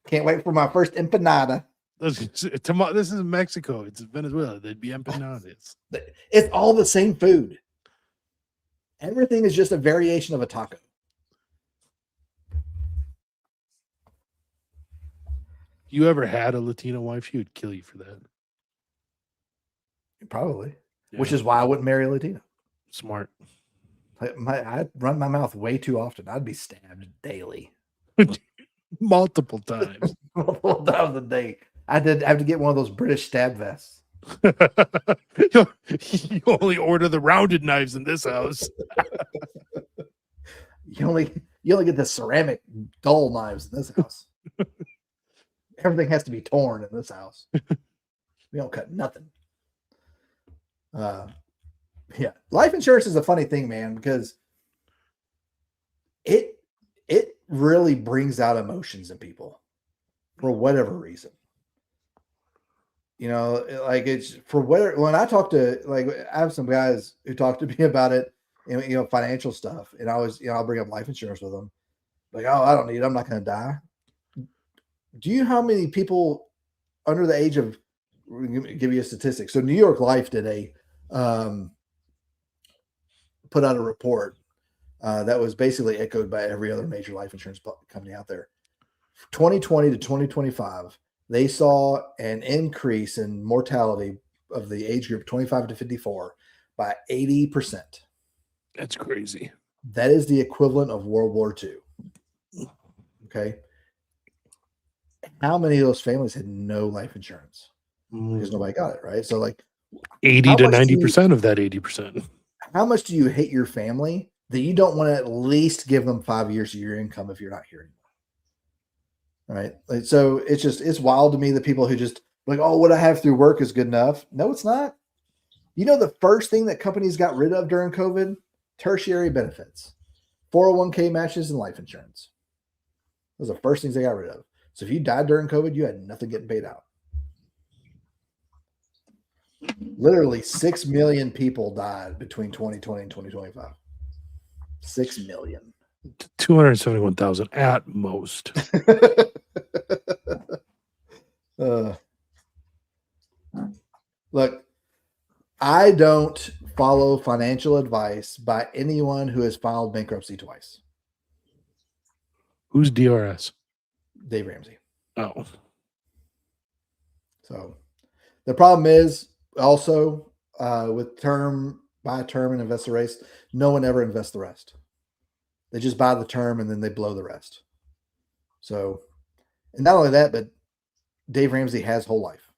Can't wait for my first empanada. This is Mexico. It's Venezuela. They'd be empanadas. It's all the same food. Everything is just a variation of a taco. You ever had a Latina wife? She would kill you for that. Probably. Yeah. Which is why I wouldn't marry a Latina. Smart. I'd run my mouth way too often. I'd be stabbed daily. Multiple times. Multiple times a day. I have to get one of those British stab vests. You only order the rounded knives in this house. You only get the ceramic dull knives in this house. Everything has to be torn in this house. We don't cut nothing. Yeah, life insurance is a funny thing, man, because it really brings out emotions in people for whatever reason. You know, like it's for whatever. When I talk to, like, I have some guys who talk to me about it, and you know, financial stuff, and I always, you know, I'll bring up life insurance with them. Like, oh, I don't need it. I'm not going to die. Do you know how many people under the age of? Give you a statistic. So New York Life did a put out a report that was basically echoed by every other major life insurance company out there. 2020 to 2025, they saw an increase in mortality of the age group 25 to 54 by 80%. That's crazy. That is the equivalent of World War II. Okay. how many of those families had no life insurance because Mm, nobody got it, right? So like 80 how to much do you 90% of that 80%. how much do you hate your family that you don't want to at least give them 5 years of your income if you're not here anymore? Right. Like, so it's wild to me that people who just like, oh, what I have through work is good enough. No, it's not. You know, the first thing that companies got rid of during COVID, tertiary benefits, 401k matches, and life insurance. Those are the first things they got rid of. So if you died during COVID, you had nothing getting paid out. Literally 6 million people died between 2020 and 2025. 6 million. 271,000 at most. Look, I don't follow financial advice by anyone who has filed bankruptcy twice. Who's DRS? Dave Ramsey. Oh, So the problem is also with buy a term and invest the rest, no one ever invests the rest. They just buy the term and then they blow the rest. So, and not only that, but Dave Ramsey has whole life.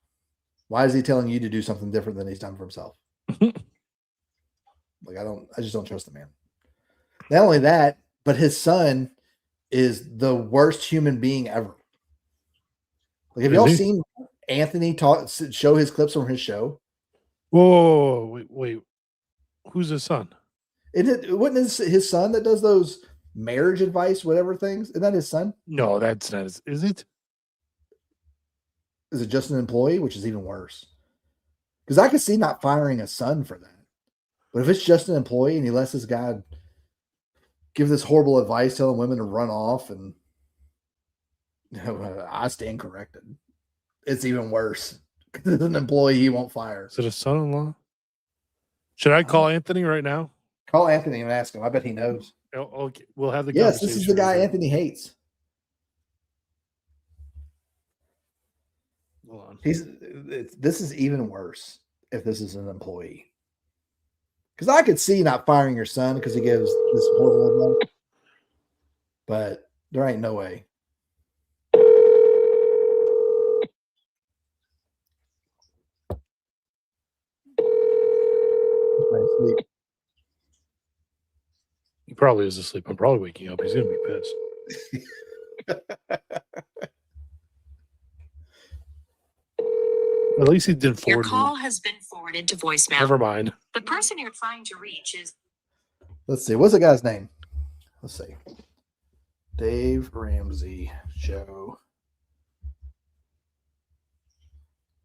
Why is he telling you to do something different than he's done for himself? Like I just don't trust the man. Not only that, but his son is the worst human being ever. Like, have y'all seen Anthony show his clips from his show? Whoa, wait. Who's his son? It wasn't his son that does those marriage advice, whatever things. Isn't that his son? No, that's not his. Is it? Is it just an employee, which is even worse? Because I could see not firing a son for that. But if it's just an employee and he lets this guy give this horrible advice, telling women to run off, and I stand corrected. It's even worse. As an employee, he won't fire. Is it a son-in-law? Should I call Anthony right now? Call Anthony and ask him. I bet he knows. Okay, we'll have the Yes, this is the guy conversation. Anthony hates. Hold on. This is even worse if this is an employee. Because I could see not firing your son because he gives this horrible advice, but there ain't no way. He probably is asleep. I'm probably waking up. He's gonna be pissed. At least he did Your forward. call has been forwarded to voicemail. Never mind. The person you're trying to reach is. Let's see. What's the guy's name? Let's see. Dave Ramsey show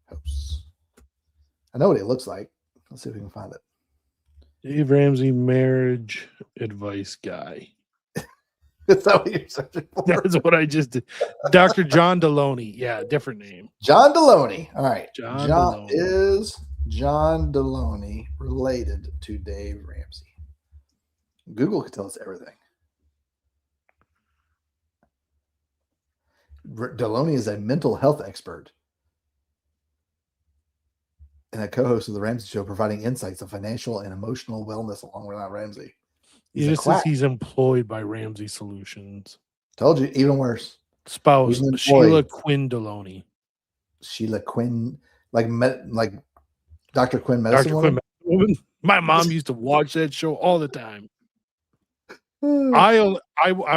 hosts. I know what he looks like. Let's see if we can find it. Dave Ramsey, marriage advice guy. Is that what you're searching for? That's what I just did. Dr. John Deloney. Yeah, different name. John Deloney. All right. John Deloney. Is John Deloney related to Dave Ramsey? Google can tell us everything. Deloney is a mental health expert and a co-host of the Ramsey Show, providing insights on financial and emotional wellness along with Ramsey. He just says he's employed by Ramsey Solutions. Told you, even worse. Spouse He's an Sheila employee. Quinn Deloney. Sheila Quinn, like Dr. Quinn Medicine Dr. Woman? Quinn Woman. My mom used to watch that show all the time. I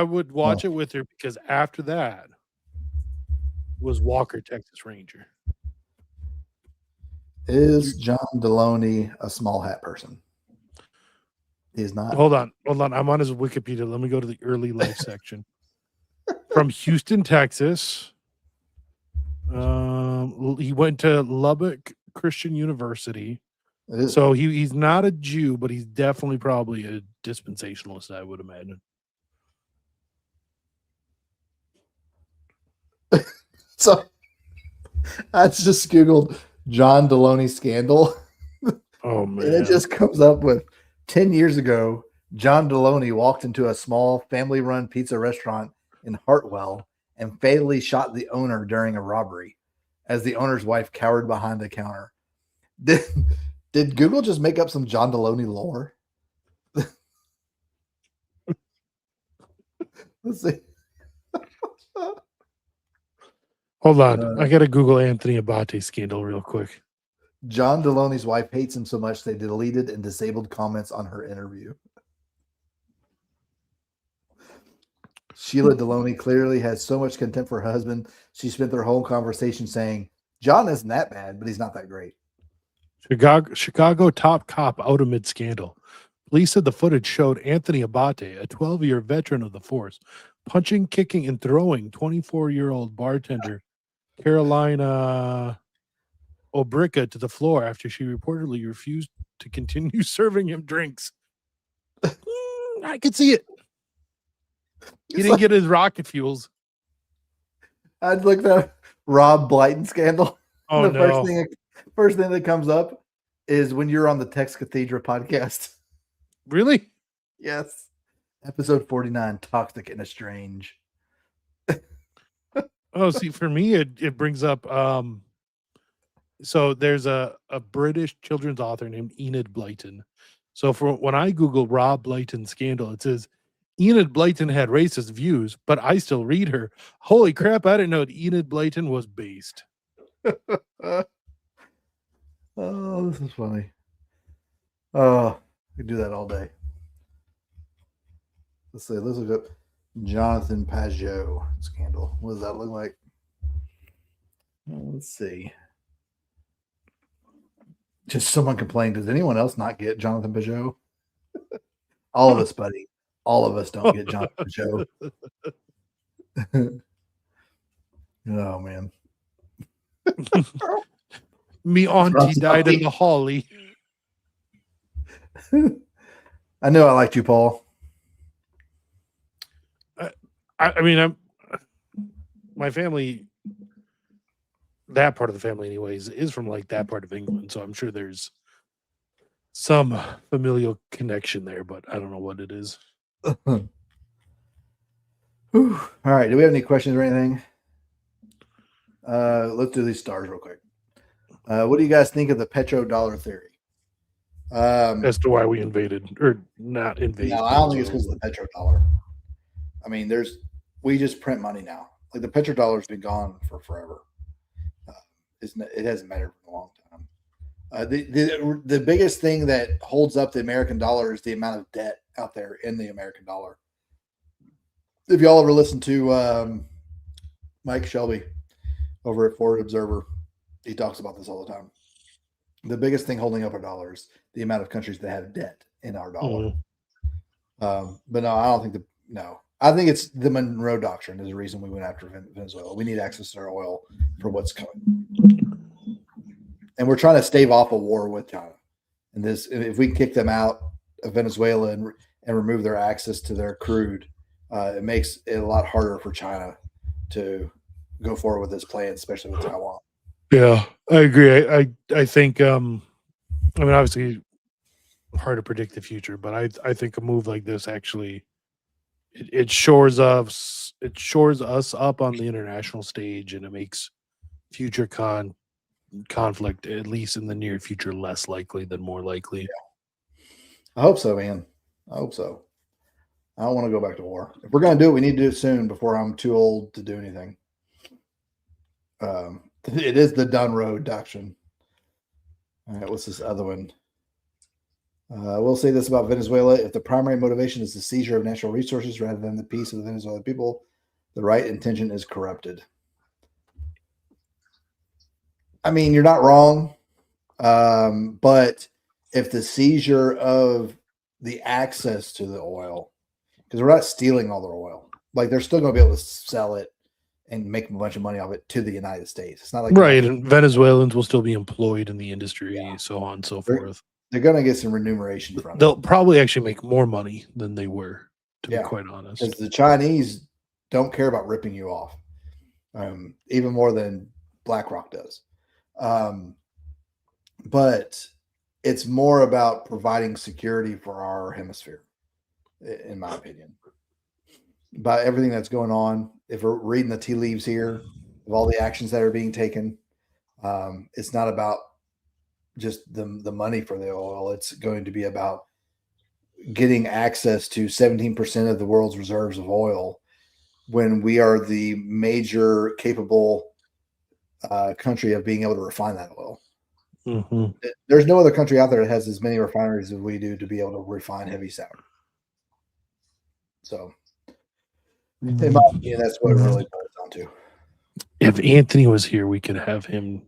would watch it with her because after that was Walker, Texas Ranger. Is John Deloney a small hat person? He is not. Hold on. I'm on his Wikipedia. Let me go to the early life section. From Houston, Texas. He went to Lubbock Christian University. So he's not a Jew, but he's definitely probably a dispensationalist, I would imagine. So I just Googled John Deloney scandal. Oh, man. And it just comes up with 10 years ago, John Deloney walked into a small family-run pizza restaurant in Hartwell and fatally shot the owner during a robbery as the owner's wife cowered behind the counter. Did Google just make up some John Deloney lore? Let's see. Hold on. I got to Google Anthony Abate scandal real quick. John Deloney's wife hates him so much they deleted and disabled comments on her interview. Sheila Deloney clearly has so much contempt for her husband. She spent their whole conversation saying, John isn't that bad, but he's not that great. Chicago top cop out amid scandal. Police said the footage showed Anthony Abate, a 12-year veteran of the force, punching, kicking, and throwing 24-year-old bartender Carolina Obrica to the floor after she reportedly refused to continue serving him drinks. I could see it. He didn't get his rocket fuels. I'd look at Rob Blyton scandal. Oh, the no. first thing that comes up is when you're on the Tex Cathedra podcast. Really? Yes. Episode 49, Toxic and Strange. Oh, see, for me, it brings up so there's a British children's author named Enid Blyton. So for when I Google Rob Blyton scandal, it says Enid Blyton had racist views, but I still read her. Holy crap, I didn't know Enid Blyton was based. Oh, this is funny. Oh, I could do that all day. Let's see. Let's look up Jonathan Pajot scandal. What does that look like? Let's see. Just someone complained. Does anyone else not get Jonathan Pajot? All of us, buddy. All of us don't get Jonathan Pajot. Oh, man. Me auntie died in the holly. I know I liked you, Paul. I mean, my family, that part of the family anyways, is from like that part of England. So I'm sure there's some familial connection there, but I don't know what it is. Whew. All right. Do we have any questions or anything? Let's do these stars real quick. What do you guys think of the petrodollar theory? As to why we invaded or not invaded. No, I don't think it's because of the petrodollar. I mean, we just print money now. Like the petrodollar's been gone for forever. It hasn't mattered for a long time. The biggest thing that holds up the American dollar is the amount of debt out there in the American dollar. If y'all ever listen to Mike Shelby over at Forward Observer, he talks about this all the time. The biggest thing holding up our dollar is the amount of countries that have debt in our dollar. But no, I don't think I think it's the Monroe Doctrine is the reason we went after Venezuela. We need access to our oil for what's coming. And we're trying to stave off a war with China. And if we kick them out of Venezuela and remove their access to their crude, it makes it a lot harder for China to go forward with this plan, especially with Taiwan. Yeah, I agree. I think I mean, obviously hard to predict the future, but I think a move like this actually it shores us up on the international stage, and it makes future conflict, at least in the near future, less likely than more likely. Yeah. I hope so, man. I hope so. I don't want to go back to war. If we're going to do it, we need to do it soon before I'm too old to do anything. It is the Monroe Doctrine. All right, what's this other one? We'll say this about Venezuela. If the primary motivation is the seizure of natural resources rather than the peace of the Venezuelan people, the right intention is corrupted. I mean, you're not wrong. But if the seizure of the access to the oil, because we're not stealing all their oil, like they're still going to be able to sell it and make a bunch of money off it to the United States. It's not like right, and Venezuelans will still be employed in the industry, so on and so forth. They're going to get some remuneration from They'll it. probably actually make more money than they were, to be quite honest. Because the Chinese don't care about ripping you off, even more than BlackRock does. But it's more about providing security for our hemisphere, in my opinion. About everything that's going on, if we're reading the tea leaves here, of all the actions that are being taken, it's not about just the money for the oil. It's going to be about getting access to 17% of the world's reserves of oil when we are the major capable country of being able to refine that oil. Mm-hmm. There's no other country out there that has as many refineries as we do to be able to refine heavy sour. So, in my opinion, that's what it really boils down to. If Anthony was here, we could have him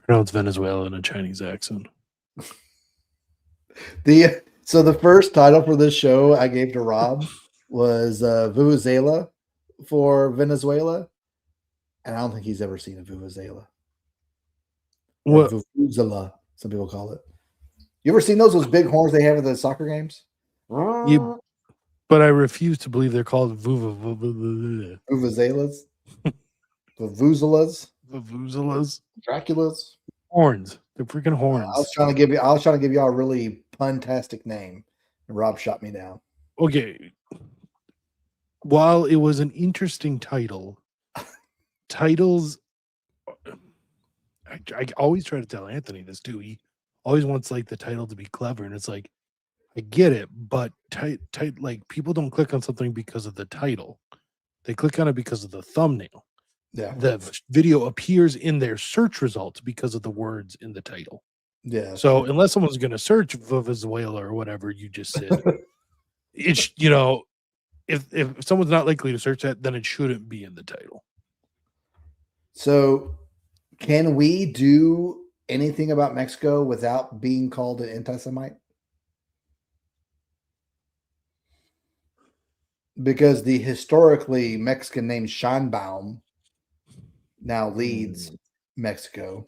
pronounce Venezuela in a Chinese accent. So the first title for this show I gave to Rob was Vuvuzela for Venezuela, and I don't think he's ever seen a Vuvuzela. What? Vuvuzela, some people call it. You ever seen those big horns they have at the soccer games? You, but I refuse to believe they're called vuvuzelas. Vuvuzelas, Vuvuzelas. Draculas. Horns. They're freaking horns. I was trying to give y'all a really puntastic name, and Rob shot me down. Okay. While it was an interesting title, titles. I always try to tell Anthony this too. He always wants like the title to be clever, and it's like, I get it, but like people don't click on something because of the title; they click on it because of the thumbnail. Yeah, The video appears in their search results because of the words in the title. yeah. So unless someone's going to search Venezuela or whatever you just said, it's if someone's not likely to search that, then it shouldn't be in the title. So, can we do anything about Mexico without being called an anti-Semite? Because the historically Mexican name Scheinbaum now leads Mexico.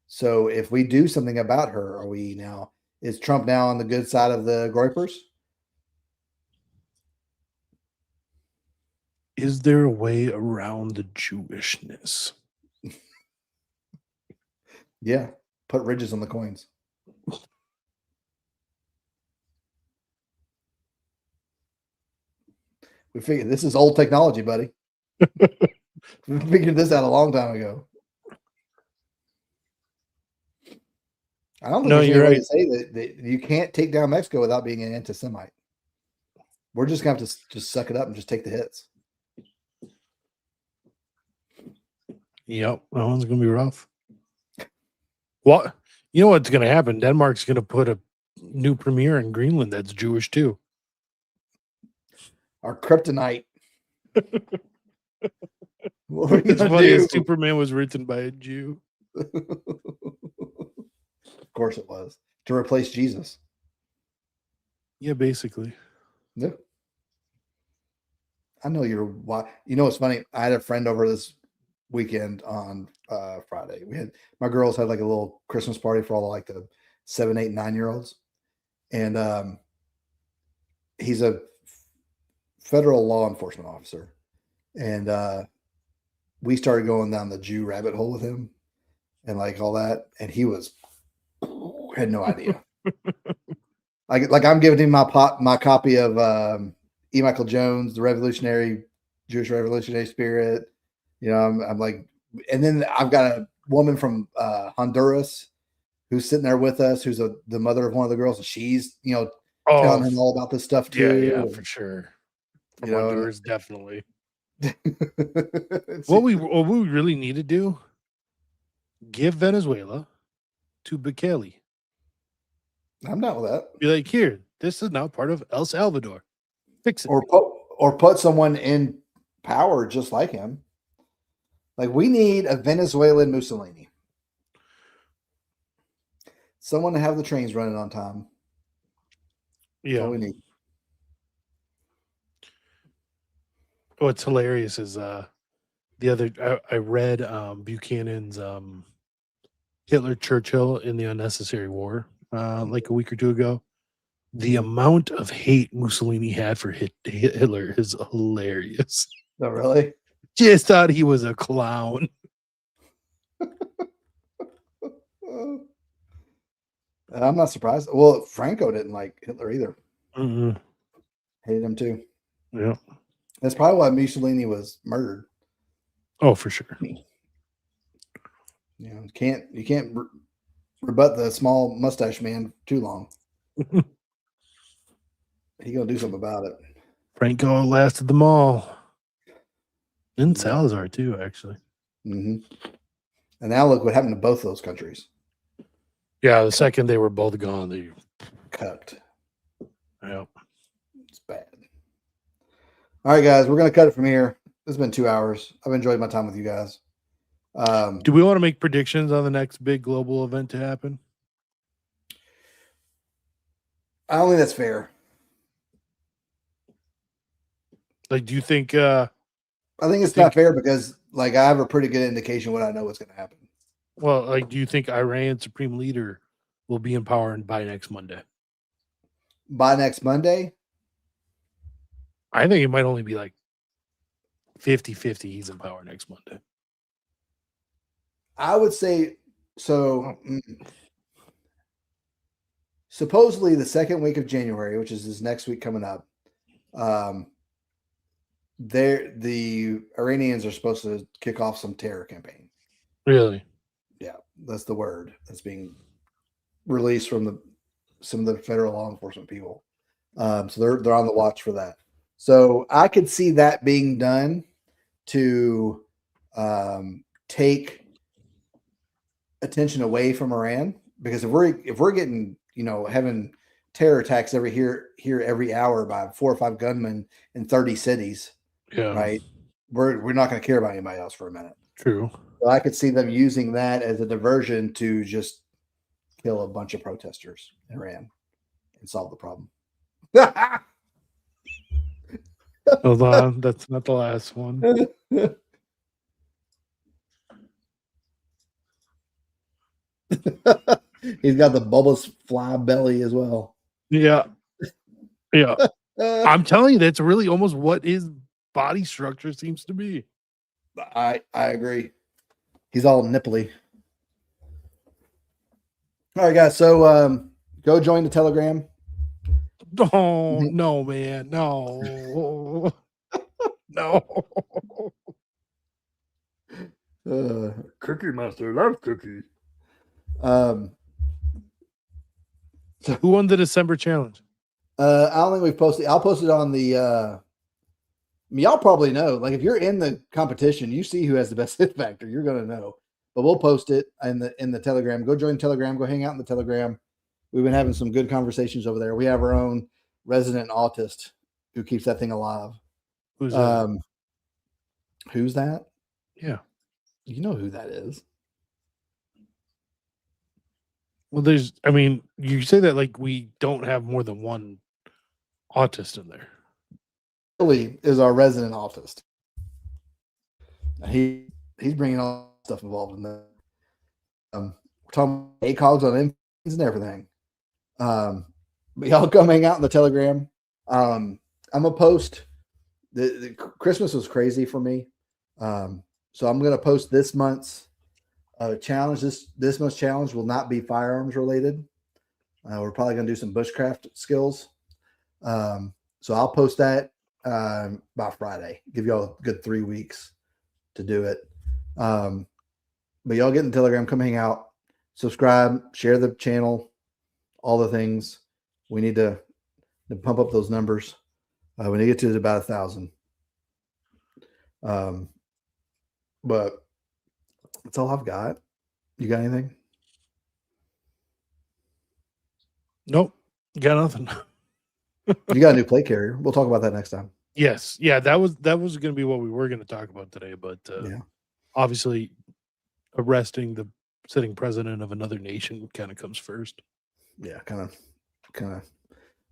So if we do something about her, is Trump now on the good side of the Groypers? Is there a way around the Jewishness? Yeah. Put ridges on the coins. We figured this is old technology, buddy. We figured this out a long time ago. I don't think there's any way to say that you can't take down Mexico without being an anti-Semite. We're just going to have to just suck it up and just take the hits. Yep, that one's going to be rough. What? You know what's going to happen? Denmark's going to put a new premier in Greenland that's Jewish too. Our kryptonite. What are we It's gonna funny, do? Superman was written by a Jew. Of course it was. To replace Jesus. Yeah, basically. Yeah. I know you're. You know what's funny? I had a friend over this weekend on Friday. My girls had like a little Christmas party for all like the 7, 8, 9-year-olds, and he's a federal law enforcement officer, and we started going down the Jew rabbit hole with him, and like all that, and he had no idea. like I'm giving him my copy of E. Michael Jones, the Jewish Revolutionary Spirit. You know, I'm like, and then I've got a woman from Honduras who's sitting there with us, who's the mother of one of the girls, and she's telling him all about this stuff too. Yeah, for sure. From You know, Honduras, definitely. What we really need to do, give Venezuela to Bukele. I'm not with that. Be like, here, this is now part of El Salvador. Fix it. Or put someone in power just like him. Like, we need a Venezuelan Mussolini. Someone to have the trains running on time. That's Yeah. all we need. What's hilarious is I read Buchanan's Hitler Churchill in the Unnecessary War like a week or two ago. The amount of hate Mussolini had for Hitler is hilarious. Oh, really? Just thought he was a clown. I'm not surprised. Well, Franco didn't like Hitler either. Mm-hmm. Hated him too. Yeah. That's probably why Mussolini was murdered. Oh, for sure. You can't rebut the small mustache man too long. He gonna do something about it. Franco lasted them all. And Salazar too, actually. Mm-hmm. And now look what happened to both those countries. Yeah, the second they were both gone, they Cucked. yeah. It's bad. All right, guys, we're gonna cut it from here. It's been 2 hours. I've enjoyed my time with you guys. Do we want to make predictions on the next big global event to happen? I don't think that's fair. Like, do you think I think it's not fair because like I have a pretty good indication what I know what's gonna happen. well, like, do you think Iran's supreme leader will be in power by next Monday? By next Monday, I think it might only be like 50-50 he's in power next Monday. I would say so. Supposedly the second week of January, which is this next week coming up, the Iranians are supposed to kick off some terror campaign. Really? Yeah, that's the word that's being released from some of the federal law enforcement people. So they're on the watch for that. So I could see that being done to take attention away from Iran, because if we're getting, having terror attacks here every hour by 4 or 5 gunmen in 30 cities, Yeah. right? We're not going to care about anybody else for a minute. True. So I could see them using that as a diversion to just kill a bunch of protesters in Iran and solve the problem. Hold on, that's not the last one. He's got the bulbous fly belly as well. Yeah. Yeah. I'm telling you, that's really almost what his body structure seems to be. I agree. He's all nipply. All right, guys. So go join the Telegram. No, man. No. No. Cookie Master loves cookies. Who won the December challenge? I don't think we've posted. I'll post it on the. Y'all probably know. Like if you're in the competition, you see who has the best hit factor. You're gonna know. But we'll post it in the Telegram. Go join Telegram. Go hang out in the Telegram. We've been having some good conversations over there. We have our own resident autist who keeps that thing alive. Who's that? Who's that? Yeah. You know who that is. Well, you say that like we don't have more than one autist in there. Billy is our resident autist. He's bringing all stuff involved in that. We're talking ACOGs on infants and everything. But y'all come hang out in the Telegram. I'm gonna post. The Christmas was crazy for me, so I'm gonna post this month's challenge. This month's challenge will not be firearms related. We're probably gonna do some bushcraft skills. So I'll post that by Friday. Give y'all a good 3 weeks to do it. But y'all get in the Telegram, come hang out, subscribe, share the channel, all the things. We need to pump up those numbers. We need to get to about 1,000. But that's all I've got. You got anything? Nope. Got nothing. You got a new plate carrier. We'll talk about that next time. Yes. Yeah, that was going to be what we were going to talk about today, but Yeah. obviously arresting the sitting president of another nation kind of comes first. Yeah, kind of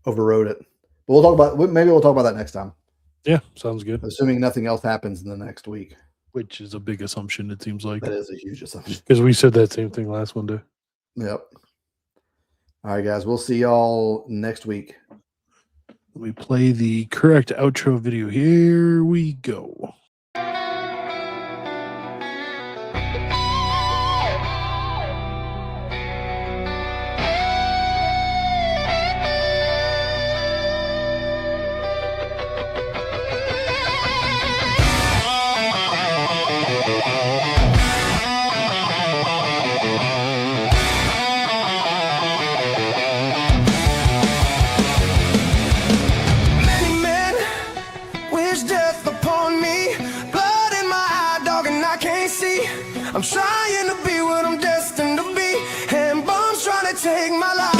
overrode it. But maybe we'll talk about that next time. Yeah, sounds good. Assuming nothing else happens in the next week. Which is a big assumption, it seems like. That is a huge assumption. Because we said that same thing last Monday. Yep. All right, guys. We'll see y'all next week. Let me play the correct outro video. Here we go. Many men wish death upon me. take my life.